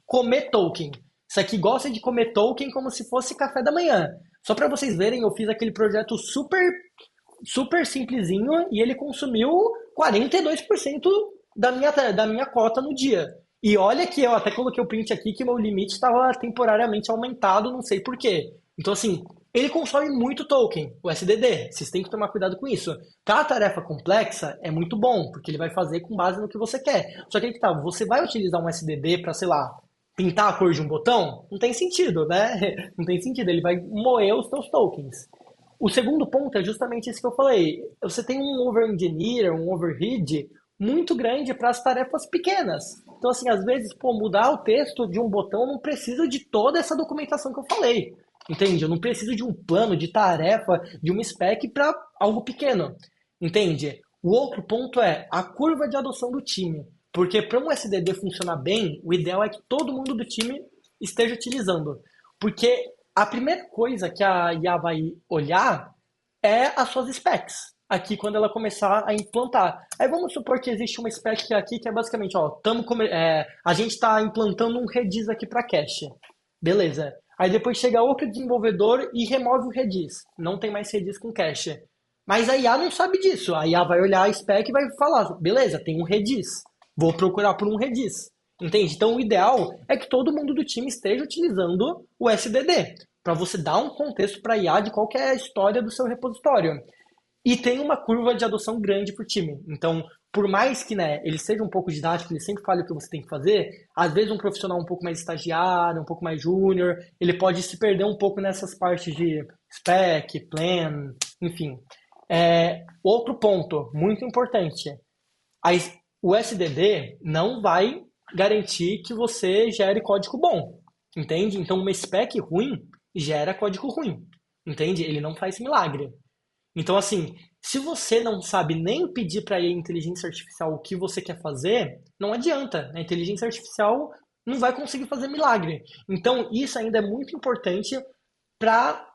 comer token. Isso aqui gosta de comer token como se fosse café da manhã. Só para vocês verem, eu fiz aquele projeto super simplesinho e ele consumiu 42% da minha cota no dia. E olha que eu até coloquei o print aqui que meu limite estava temporariamente aumentado, não sei por quê. Então, assim, ele consome muito token, o SDD. Vocês têm que tomar cuidado com isso. Para tarefa complexa, é muito bom, porque ele vai fazer com base no que você quer. Só que aí que tá, você vai utilizar um SDD para, sei lá, pintar a cor de um botão? Não tem sentido, né? Não tem sentido, ele vai moer os seus tokens. O segundo ponto é justamente isso que eu falei. Você tem um over-engineer, um overhead muito grande para as tarefas pequenas. Então, assim, às vezes, pô, mudar o texto de um botão não precisa de toda essa documentação que eu falei. Entende? Eu não preciso de um plano, de tarefa, de uma spec para algo pequeno. Entende? O outro ponto é a curva de adoção do time. Porque para um SDD funcionar bem, o ideal é que todo mundo do time esteja utilizando. Porque a primeira coisa que a IA vai olhar é as suas specs. Aqui, quando ela começar a implantar. Aí vamos supor que existe uma spec aqui que é basicamente, ó, a gente está implantando um Redis aqui para cache. Beleza. Aí depois chega outro desenvolvedor e remove o Redis. Não tem mais Redis com cache. Mas a IA não sabe disso. A IA vai olhar a spec e vai falar, beleza, tem um Redis. Vou procurar por um Redis. Entende? Então o ideal é que todo mundo do time esteja utilizando o SDD, para você dar um contexto para a IA de qual que é a história do seu repositório. E tem uma curva de adoção grande para o time. Então, por mais que, né, ele seja um pouco didático, ele sempre fale o que você tem que fazer, às vezes um profissional um pouco mais estagiário, um pouco mais júnior, ele pode se perder um pouco nessas partes de spec, plan, enfim. Outro ponto muito importante, o SDD não vai garantir que você gere código bom, entende? Então, uma spec ruim gera código ruim, entende? Ele não faz milagre. Então, assim, se você não sabe nem pedir para a inteligência artificial o que você quer fazer, não adianta. A inteligência artificial não vai conseguir fazer milagre. Então, isso ainda é muito importante para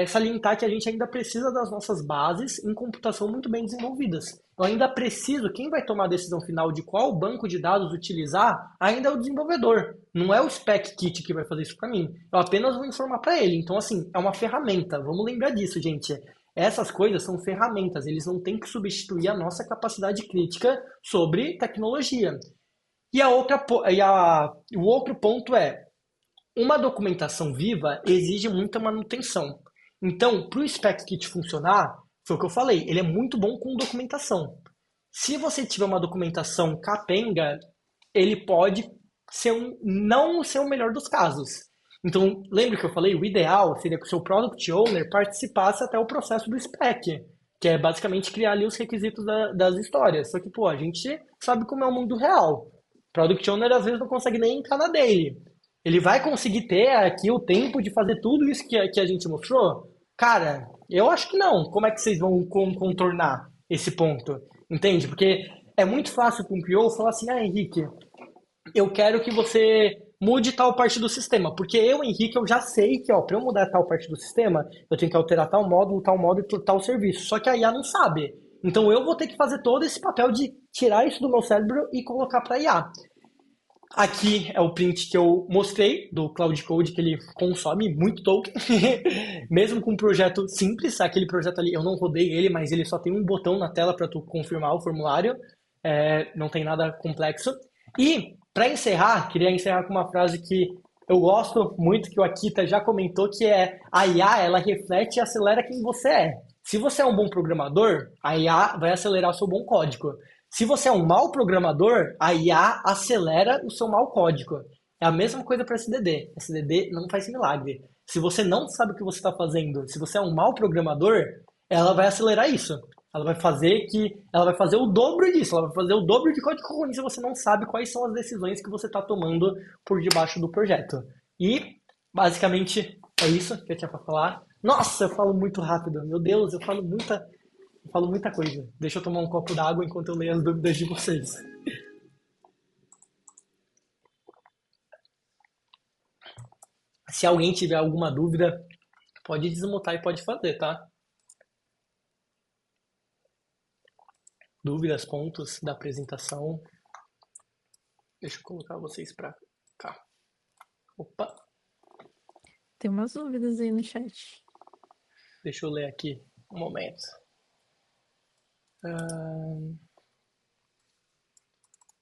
salientar que a gente ainda precisa das nossas bases em computação muito bem desenvolvidas. Eu ainda preciso, quem vai tomar a decisão final de qual banco de dados utilizar, ainda é o desenvolvedor. Não é o Spec Kit que vai fazer isso para mim. Eu apenas vou informar para ele. Então, assim, é uma ferramenta. Vamos lembrar disso, gente. Essas coisas são ferramentas, eles não têm que substituir a nossa capacidade crítica sobre tecnologia. O outro ponto é, uma documentação viva exige muita manutenção. Então, para o Spec Kit funcionar, foi o que eu falei, ele é muito bom com documentação. Se você tiver uma documentação capenga, ele pode não ser o melhor dos casos. Então, lembra que eu falei? O ideal seria que o seu Product Owner participasse até o processo do spec, que é basicamente criar ali os requisitos das histórias. Só que, pô, a gente sabe como é o mundo real. Product Owner às vezes não consegue nem entrar na daily. Ele vai conseguir ter aqui o tempo de fazer tudo isso que a gente mostrou? Cara, eu acho que não. Como é que vocês vão contornar esse ponto? Entende? Porque é muito fácil para um PO falar assim, ah, Henrique, eu quero que você mude tal parte do sistema. Porque eu, Henrique, eu já sei que, ó, para eu mudar tal parte do sistema, eu tenho que alterar tal módulo e tal serviço. Só que a IA não sabe. Então eu vou ter que fazer todo esse papel de tirar isso do meu cérebro e colocar para a IA. Aqui é o print que eu mostrei do Cloud Code, que ele consome muito token, mesmo com um projeto simples. Aquele projeto ali, eu não rodei ele, mas ele só tem um botão na tela para tu confirmar o formulário, não tem nada complexo. E, para encerrar, queria encerrar com uma frase que eu gosto muito, que o Akita já comentou, que é a IA, ela reflete e acelera quem você é. Se você é um bom programador, a IA vai acelerar o seu bom código. Se você é um mau programador, a IA acelera o seu mau código. É a mesma coisa para SDD. SDD não faz milagre. Se você não sabe o que você está fazendo, se você é um mau programador, ela vai acelerar isso. Ela vai fazer o dobro disso, ela vai fazer o dobro de código ruim se você não sabe quais são as decisões que você está tomando por debaixo do projeto. E, basicamente, é isso que eu tinha para falar. Nossa, eu falo muito rápido. Meu Deus, eu falo muita coisa. Deixa eu tomar um copo d'água enquanto eu leio as dúvidas de vocês. Se alguém tiver alguma dúvida, pode desmutar e pode fazer, tá? Dúvidas, pontos da apresentação. Deixa eu colocar vocês pra cá. Opa, Tem umas dúvidas aí no chat. deixa eu ler aqui um momento.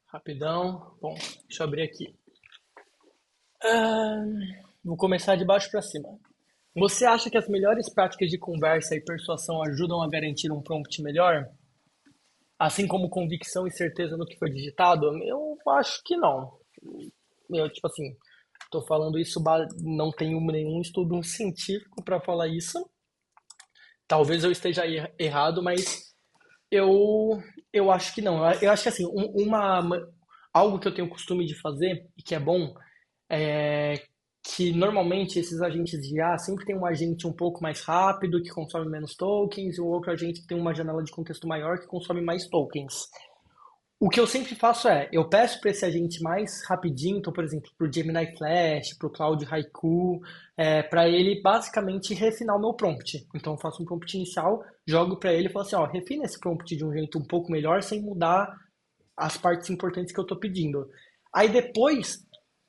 Rapidão. Bom, deixa eu abrir aqui. Vou começar de baixo para cima. Você acha que as melhores práticas de conversa e persuasão ajudam a garantir um prompt melhor? Assim como convicção e certeza no que foi digitado? Eu acho que não. Eu, tipo assim, tô falando isso, não tenho nenhum estudo científico para falar isso. Talvez eu esteja errado, mas eu, eu acho que não. Eu acho que assim, algo que eu tenho costume de fazer e que é bom é que normalmente esses agentes de IA sempre tem um agente um pouco mais rápido, que consome menos tokens, e o outro agente que tem uma janela de contexto maior, que consome mais tokens. O que eu sempre faço é, eu peço para esse agente mais rapidinho, então, por exemplo, para o Gemini Flash, para o Claude Haiku, para ele basicamente refinar o meu prompt. Então, eu faço um prompt inicial, jogo para ele e falo assim, ó, refina esse prompt de um jeito um pouco melhor, sem mudar as partes importantes que eu estou pedindo. Aí depois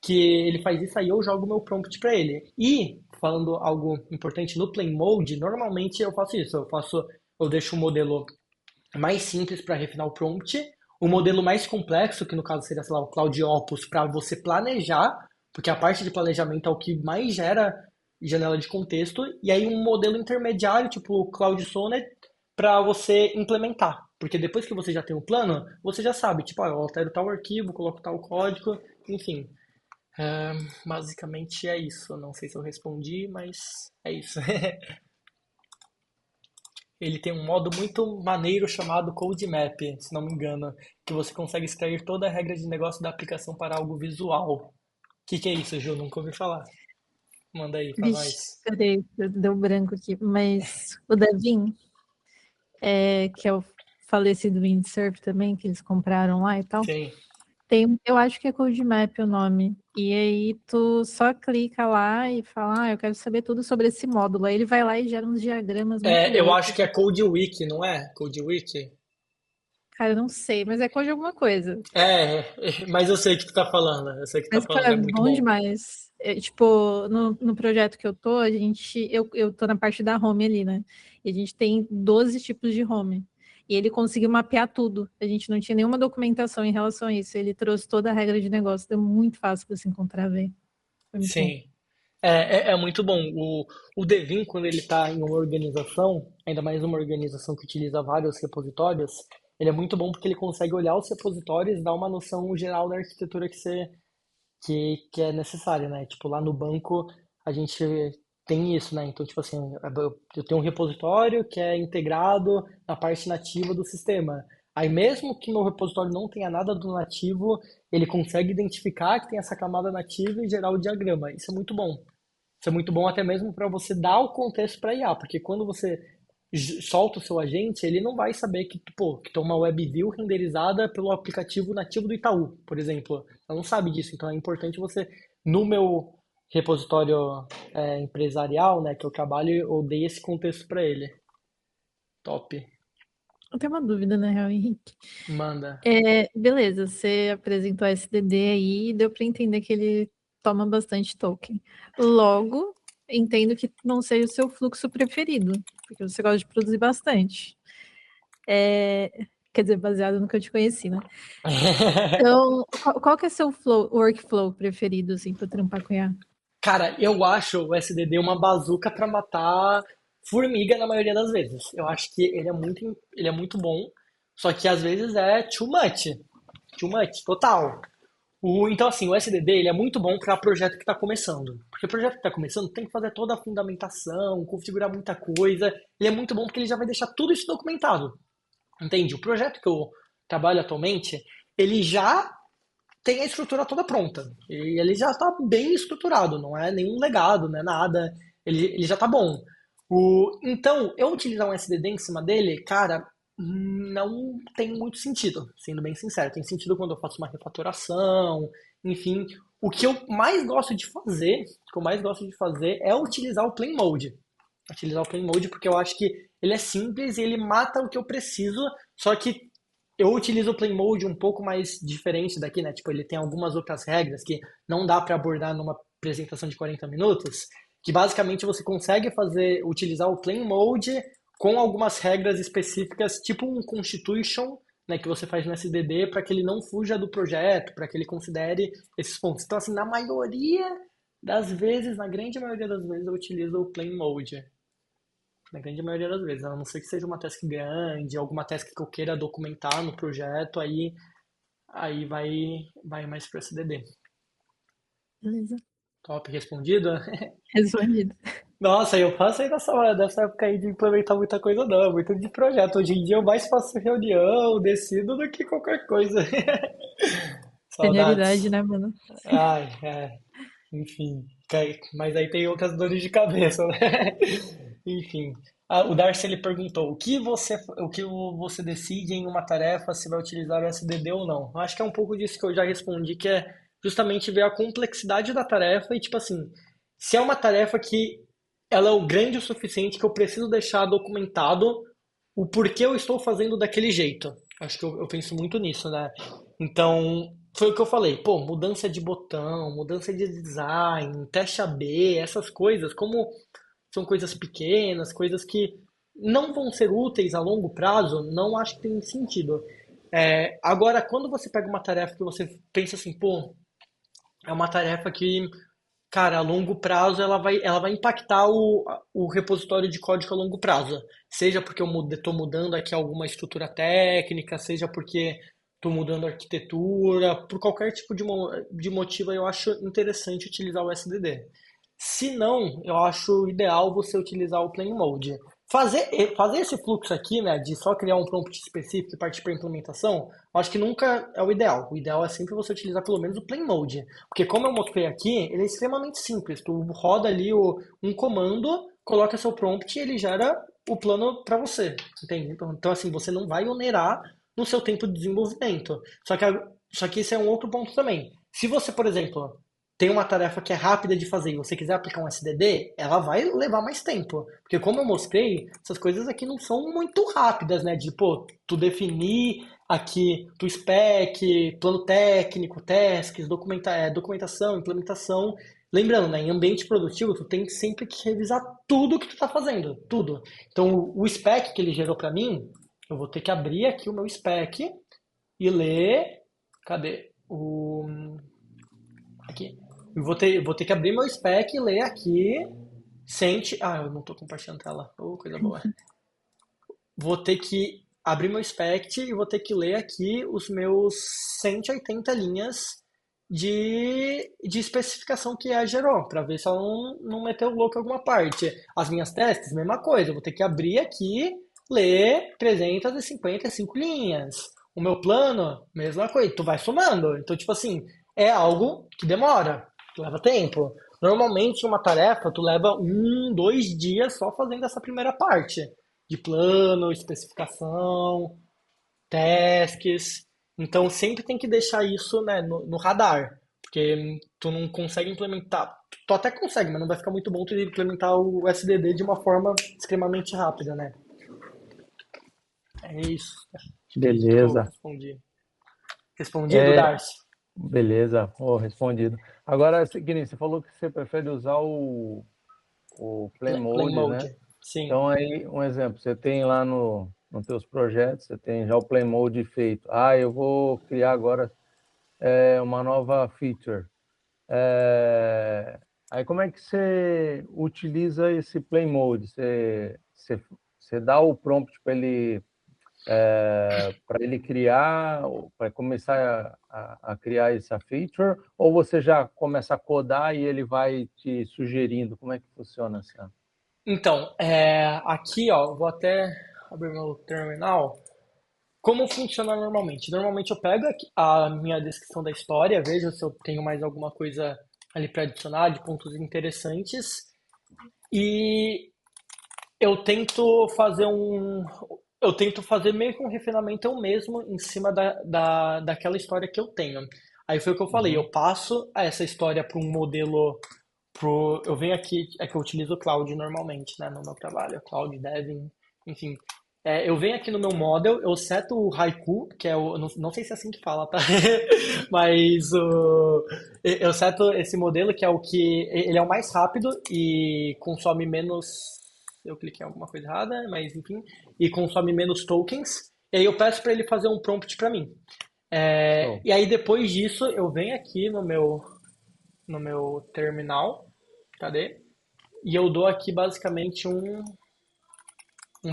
que ele faz isso, aí eu jogo o meu prompt para ele. E, falando algo importante, no Plain Mode, normalmente eu faço isso, eu deixo o modelo mais simples para refinar o prompt, o modelo mais complexo, que no caso seria, sei lá, o Cloud Opus, para você planejar, porque a parte de planejamento é o que mais gera janela de contexto, e aí um modelo intermediário, tipo o Cloud Sonnet, para você implementar. Porque depois que você já tem o plano, você já sabe, tipo, eu altero tal arquivo, coloco tal código, enfim. Basicamente é isso. Não sei se eu respondi, mas é isso. Ele tem um modo muito maneiro chamado Code Map, se não me engano, que você consegue extrair toda a regra de negócio da aplicação para algo visual. O que é isso, Ju? Nunca ouvi falar. Manda aí pra Vixe, nós. peraí, deu branco aqui. Mas o Devin, que é o falecido Windsurf também, que eles compraram lá e tal, Sim. eu acho que é CodeMap o nome. E aí tu só clica lá e fala, eu quero saber tudo sobre esse módulo. Aí ele vai lá e gera uns diagramas muito Eu acho loucos. que é Code Wiki, não é? Code Wiki? Cara, eu não sei, mas é código de alguma coisa. Mas eu sei o que tu tá falando. Eu sei o que tu tá Mas, falando, cara, é muito bom bom. demais. Tipo, no projeto que eu tô, eu tô na parte da home ali, né? E a gente tem 12 tipos de home. E ele conseguiu mapear tudo. A gente não tinha nenhuma documentação em relação a isso. Ele trouxe toda a regra de negócio. Deu muito fácil para se encontrar, ver. Foi muito bom. Sim. É muito bom. O Devin, quando ele está em uma organização, ainda mais uma organização que utiliza vários repositórios, ele é muito bom porque ele consegue olhar os repositórios e dar uma noção geral da arquitetura que é necessária, né? Tipo, lá no banco a gente tem isso, né? Então, tipo assim, eu tenho um repositório que é integrado na parte nativa do sistema. Aí mesmo que meu repositório não tenha nada do nativo, ele consegue identificar que tem essa camada nativa e gerar o diagrama. Isso é muito bom. Isso é muito bom até mesmo para você dar o contexto para IA, porque quando você solta o seu agente, ele não vai saber que, pô, que tem uma web view renderizada pelo aplicativo nativo do Itaú, por exemplo. Ela não sabe disso, então é importante você, no meu repositório empresarial, né, que eu trabalho, eu dei esse contexto para ele. Top. Eu tenho uma dúvida, na real, Henrique. Manda. Beleza, você apresentou a SDD aí e deu para entender que ele toma bastante token. Logo, entendo que não seja o seu fluxo preferido, porque você gosta de produzir bastante. Quer dizer, baseado no que eu te conheci, né? Então, qual que é seu workflow preferido, assim, para trampar com IA? Cara, eu acho o SDD uma bazuca pra matar formiga na maioria das vezes. Eu acho que ele é muito bom, só que às vezes é too much. Too much, total. Então, assim, o SDD ele é muito bom para projeto que está começando. Porque o projeto que está começando tem que fazer toda a fundamentação, configurar muita coisa. Ele é muito bom porque ele já vai deixar tudo isso documentado. Entende? O projeto que eu trabalho atualmente, ele já tem a estrutura toda pronta. E ele já está bem estruturado, não é nenhum legado, não é nada. Ele já está bom. Então, eu utilizar um SDD em cima dele, cara, não tem muito sentido, sendo bem sincero. Tem sentido quando eu faço uma refatoração, enfim. O que eu mais gosto de fazer, o que eu mais gosto de fazer é utilizar o Plain Mode. Utilizar o Plain Mode porque eu acho que ele é simples e ele mata o que eu preciso, só que eu utilizo o Play Mode um pouco mais diferente daqui, né? Tipo, ele tem algumas outras regras que não dá para abordar numa apresentação de 40 minutos, que basicamente você consegue utilizar o Play Mode com algumas regras específicas, tipo um constitution, né, que você faz no SDD para que ele não fuja do projeto, para que ele considere esses pontos. Então, assim, na maioria das vezes, na grande maioria das vezes, eu utilizo o Plain Mode. Na grande maioria das vezes, a não ser que seja uma task grande, alguma task que eu queira documentar no projeto, aí vai mais para SDD. Beleza, Top, respondido? respondido. Nossa, eu passei dessa época aí de implementar muita coisa não, muito de projeto. Hoje em dia eu mais faço reunião, decido do que qualquer coisa. Senioridade, Saudades. né, mano? Ai, enfim. Mas aí tem outras dores de cabeça, né? Enfim. O Darcy ele perguntou: o que você decide em uma tarefa se vai utilizar o SDD ou não? Eu acho que é um pouco disso que eu já respondi, que é justamente ver a complexidade da tarefa e tipo assim, se é uma tarefa que ela é o grande o suficiente que eu preciso deixar documentado o porquê eu estou fazendo daquele jeito. Acho que eu penso muito nisso, né? Então, foi o que eu falei, pô, mudança de botão, mudança de design, teste AB, essas coisas, como são coisas pequenas, coisas que não vão ser úteis a longo prazo, não acho que tem sentido. Agora, quando você pega uma tarefa que você pensa assim, pô, é uma tarefa que, cara, a longo prazo ela vai impactar o repositório de código a longo prazo. Seja porque eu estou mudando aqui alguma estrutura técnica, seja porque estou mudando a arquitetura, por qualquer tipo de motivo eu acho interessante utilizar o SDD. Se não, eu acho ideal você utilizar o Plain Mode. Fazer esse fluxo aqui, né, de só criar um prompt específico e partir para a implementação, eu acho que nunca é o ideal. O ideal é sempre você utilizar pelo menos o Plain Mode. Porque como eu mostrei aqui, ele é extremamente simples. Tu roda ali um comando, coloca seu prompt e ele gera o plano para você. Entende? Então, assim, você não vai onerar no seu tempo de desenvolvimento. Só que esse é um outro ponto também. Se você, por exemplo, tem uma tarefa que é rápida de fazer e você quiser aplicar um SDD, ela vai levar mais tempo. Porque como eu mostrei, essas coisas aqui não são muito rápidas, né? De, pô, tu definir aqui do spec, plano técnico, tasks, documentação, implementação. Lembrando, né, em ambiente produtivo, tu tem sempre que revisar tudo que tu tá fazendo, tudo. Então, o spec que ele gerou para mim, eu vou ter que abrir aqui o meu spec e ler. Cadê? Aqui. Eu vou ter que abrir meu spec e ler aqui. Sente. Ah, eu não tô compartilhando tela. Oh, coisa boa. Vou ter que abrir meu spec e vou ter que ler aqui os meus 180 linhas de especificação que a gerou, para ver se ela não meteu o louco em alguma parte. As minhas testes, mesma coisa, eu vou ter que abrir aqui, ler 355 linhas. O meu plano, mesma coisa, tu vai somando. Então, tipo assim, é algo que demora, que leva tempo. Normalmente, uma tarefa, tu leva 2 dias só fazendo essa primeira parte de plano, especificação, tasks. Então sempre tem que deixar isso, né, no radar, porque tu não consegue implementar. Tu até consegue, mas não vai ficar muito bom tu implementar o SDD de uma forma extremamente rápida, né? É isso. Acho que é isso que eu Beleza. respondi. Respondido, É, Darcy? beleza. Oh, respondido. Agora, Guilherme, você falou que você prefere usar o Play Play Mode, né? mode. Sim. Então, aí, um exemplo, você tem lá nos teus projetos, você tem já o Play Mode feito. Ah, eu vou criar agora uma nova feature. É, Aí, como é que você utiliza esse Play Mode? Você dá o prompt para ele criar, para começar a criar essa feature, ou você já começa a codar e ele vai te sugerindo? Como é que funciona essa? Então, aqui, ó, vou até abrir meu terminal. Como funciona normalmente? Normalmente eu pego aqui a minha descrição da história, vejo se eu tenho mais alguma coisa ali para adicionar, de pontos interessantes, e eu tento fazer eu tento fazer meio que um refinamento eu mesmo em cima daquela história que eu tenho. Aí foi o que eu falei, Uhum. eu passo essa história para um modelo eu venho aqui, é que eu utilizo o Cloud normalmente, né, no meu trabalho, Cloud Dev, enfim. Eu venho aqui no meu model, eu seto o Haiku, que é o, não sei se é assim que fala, tá? Mas eu seto esse modelo que é o que, ele é o mais rápido e consome menos, eu cliquei em alguma coisa errada, mas enfim, e consome menos tokens, e aí eu peço para ele fazer um prompt para mim. Show. E aí depois disso eu venho aqui no meu terminal, cadê? E eu dou aqui basicamente um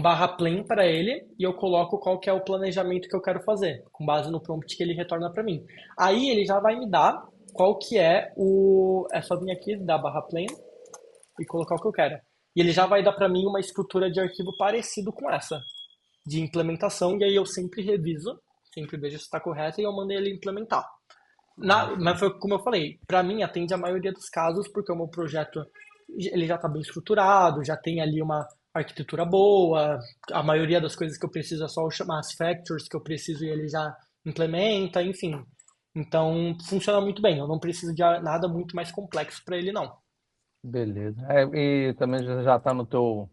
barra plain para ele e eu coloco qual que é o planejamento que eu quero fazer, com base no prompt que ele retorna para mim. Aí ele já vai me dar qual que é o... É só vir aqui, dar barra plain e colocar o que eu quero. E ele já vai dar para mim uma estrutura de arquivo parecido com essa, de implementação, e aí eu sempre reviso, sempre vejo se está correto e eu mando ele implementar. Mas foi como eu falei, para mim atende a maioria dos casos, porque o meu projeto ele já está bem estruturado, já tem ali uma arquitetura boa, a maioria das coisas que eu preciso é só eu chamar as factors que eu preciso e ele já implementa, enfim. Então funciona muito bem, eu não preciso de nada muito mais complexo para ele não. Beleza. E também já está no teu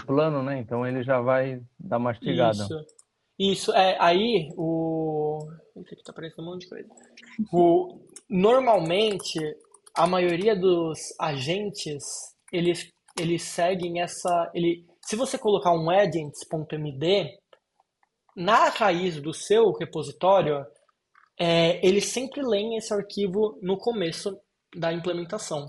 plano, né? Então ele já vai dar mastigada. Isso. Isso, aí o. Isso aqui tá parecendo um monte de coisa. Normalmente, a maioria dos agentes, eles seguem essa. Se você colocar um agents.md, na raiz do seu repositório, eles sempre leem esse arquivo no começo da implementação.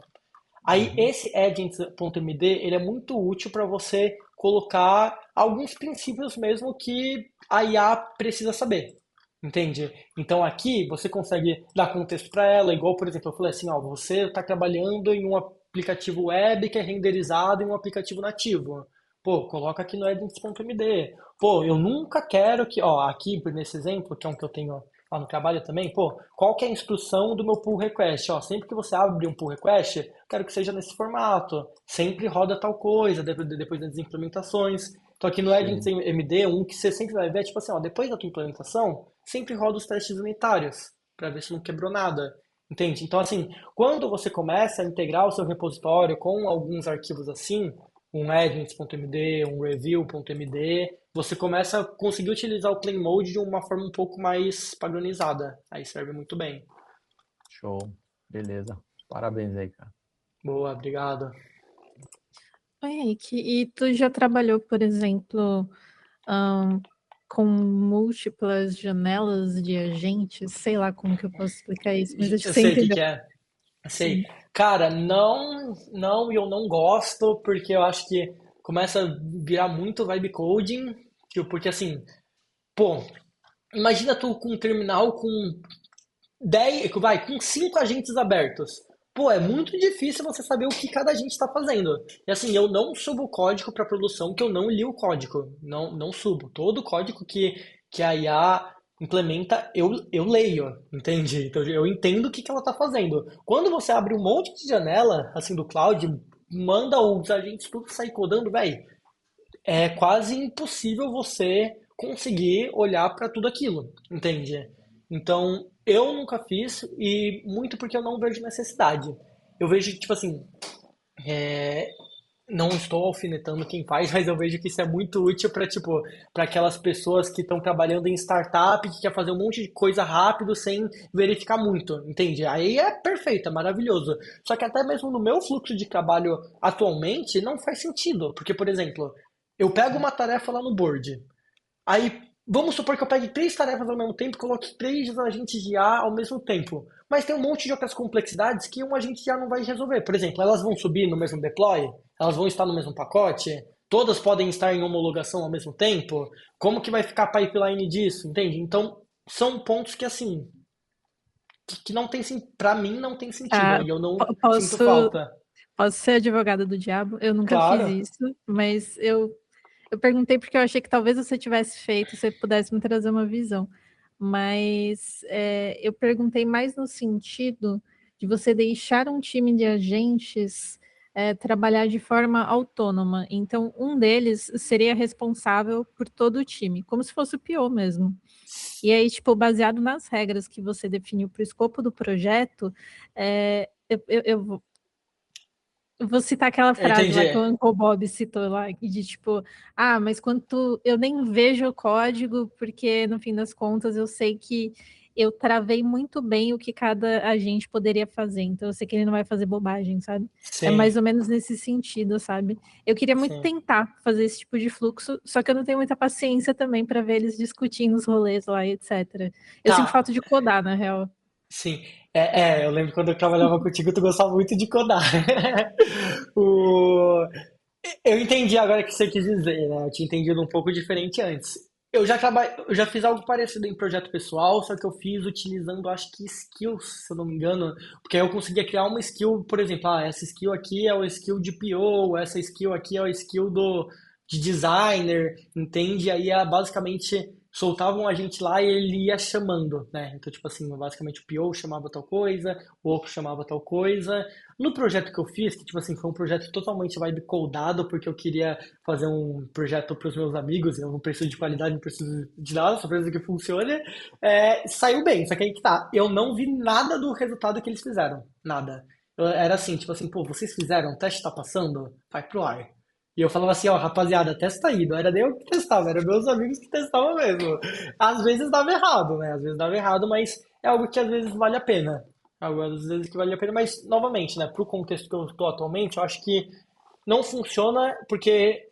Aí Uhum. esse agents.md ele é muito útil para você colocar alguns princípios mesmo que a IA precisa saber. Entende? Então aqui você consegue dar contexto para ela, igual por exemplo, eu falei assim, ó, você está trabalhando em um aplicativo web que é renderizado em um aplicativo nativo. Pô, coloca aqui no agents.md. Pô, eu nunca quero que, ó, aqui nesse exemplo, que é um que eu tenho lá no trabalho também, pô, qual que é a instrução do meu pull request? Ó, sempre que você abre um pull request, quero que seja nesse formato. Sempre roda tal coisa, depois das implementações. Então aqui no Agents Sim. MD, um que você sempre vai ver, é tipo assim, ó, depois da tua implementação, sempre roda os testes unitários, para ver se não quebrou nada. Entende? Então, assim, quando você começa a integrar o seu repositório com alguns arquivos assim, um events.md, um review.md, você começa a conseguir utilizar o plain mode de uma forma um pouco mais padronizada. Aí serve muito bem. Show. Beleza. Parabéns aí, cara. Boa, obrigado. Oi, Henrique, e tu já trabalhou, por exemplo, com múltiplas janelas de agentes? Sei lá como que eu posso explicar isso, mas acho que Eu você sei o que entendeu. que é. Sei. Sim. Cara, não, e eu não gosto, porque eu acho que começa a virar muito vibe coding, tipo, porque assim, pô, imagina tu com um terminal com 5 agentes abertos. Pô, é muito difícil você saber o que cada agente está fazendo. E assim, eu não subo código para produção que eu não li o código. Não subo. Todo código que a IA implementa, eu leio, entende? Então eu entendo o que ela está fazendo. Quando você abre um monte de janela, assim, do cloud, manda os agentes tudo sair codando, velho, é quase impossível você conseguir olhar para tudo aquilo, entende? Então, eu nunca fiz e muito porque eu não vejo necessidade. Eu vejo, tipo assim, não estou alfinetando quem faz, mas eu vejo que isso é muito útil para, tipo, para aquelas pessoas que estão trabalhando em startup, que quer fazer um monte de coisa rápido sem verificar muito, entende? Aí é perfeito, é maravilhoso. Só que até mesmo no meu fluxo de trabalho atualmente não faz sentido, porque, por exemplo, eu pego uma tarefa lá no board, aí, vamos supor que eu pegue 3 tarefas ao mesmo tempo e coloque 3 agentes de IA ao mesmo tempo. Mas tem um monte de outras complexidades que um agente de IA não vai resolver. Por exemplo, elas vão subir no mesmo deploy? Elas vão estar no mesmo pacote? Todas podem estar em homologação ao mesmo tempo? Como que vai ficar a pipeline disso? Entende? Então, são pontos que, assim, que não tem, para mim, não tem sentido. Ah, Aí eu não sinto posso, falta. posso ser advogada do diabo? Eu nunca fiz Claro. isso, mas eu perguntei porque eu achei que talvez você tivesse feito, você pudesse me trazer uma visão. Mas eu perguntei mais no sentido de você deixar um time de agentes trabalhar de forma autônoma. Então, um deles seria responsável por todo o time, como se fosse o PO mesmo. E aí, tipo, baseado nas regras que você definiu para o escopo do projeto, eu vou citar aquela Eu frase lá que o entendi. Uncle Bob citou lá, de tipo, mas eu nem vejo o código, porque no fim das contas eu sei que eu travei muito bem o que cada agente poderia fazer, então eu sei que ele não vai fazer bobagem, sabe? É Sim, mais ou menos nesse sentido, sabe? Eu queria muito sim. tentar fazer esse tipo de fluxo, só que eu não tenho muita paciência também para ver eles discutindo os rolês lá, etc. Eu sinto Tá. falta de codar, na real. Sim, eu lembro quando eu trabalhava contigo, tu gostava muito de codar. O... Eu entendi agora o que você quis dizer, né? Eu tinha entendido um pouco diferente antes. Eu já fiz algo parecido em projeto pessoal, só que eu fiz utilizando, acho que skills, se eu não me engano, porque aí eu conseguia criar uma skill, por exemplo, essa skill aqui é o skill de PO, essa skill aqui é o skill de designer, entende? Aí basicamente soltava um agente lá e ele ia chamando, né? Então, tipo assim, basicamente o PO chamava tal coisa, o outro chamava tal coisa. No projeto que eu fiz, que tipo assim, foi um projeto totalmente vibe codado, porque eu queria fazer um projeto para os meus amigos, eu não preciso de qualidade, não preciso de nada, só preciso que funcione. Saiu bem, só que aí que tá. Eu não vi nada do resultado que eles fizeram. Nada. Era assim, tipo assim, pô, vocês fizeram, o teste tá passando? Vai pro ar. E eu falava assim, ó, rapaziada, testa aí. Não era nem eu que testava, eram meus amigos que testavam mesmo. Às vezes dava errado, né? Às vezes dava errado, mas é algo que às vezes vale a pena. Às vezes que vale a pena, mas novamente, né? Pro contexto que eu estou atualmente, eu acho que não funciona porque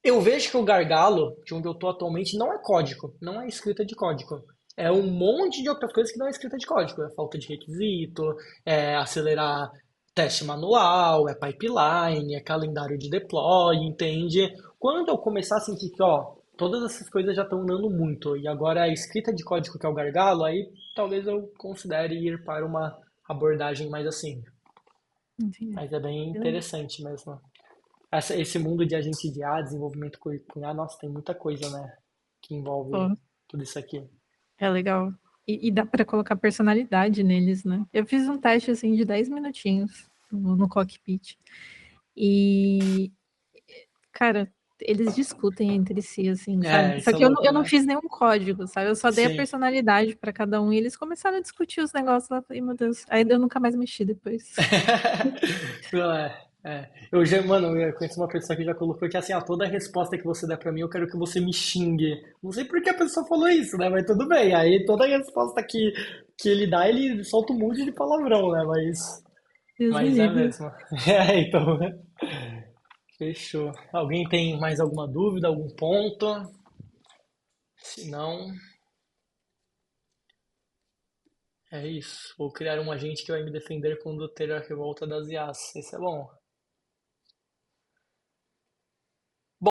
eu vejo que o gargalo de onde eu estou atualmente não é código, não é escrita de código. É um monte de outras coisas que não é escrita de código. É falta de requisito, é acelerar teste manual, é pipeline, é calendário de deploy, entende? Quando eu começar a sentir que, ó, todas essas coisas já estão andando muito e agora a escrita de código que é o gargalo, aí talvez eu considere ir para uma abordagem mais assim. Enfim, Mas é bem interessante mesmo. Esse mundo de agente de IA, desenvolvimento com IA, nossa, tem muita coisa, né? Que envolve pô, tudo isso aqui. é legal. E dá para colocar personalidade neles, né? Eu fiz um teste assim de 10 minutinhos no cockpit. E, cara, eles discutem entre si, assim, sabe? Isso Só é que eu não, louco, eu não né? fiz nenhum código, sabe? Eu só dei a Sim. personalidade para cada um e eles começaram a discutir os negócios lá. Falei, meu Deus. Aí eu nunca mais mexi depois. Não é. Eu conheço uma pessoa que já colocou que assim, toda resposta que você der pra mim, eu quero que você me xingue. Não sei por que a pessoa falou isso, né? Mas tudo bem. Aí toda resposta que ele dá, ele solta um monte de palavrão, né? Deus me Mas é livre. mesmo. Então, fechou. Alguém tem mais alguma dúvida, algum ponto? Se não, é isso. Vou criar um agente que vai me defender quando ter a revolta das IAs. Esse é bom.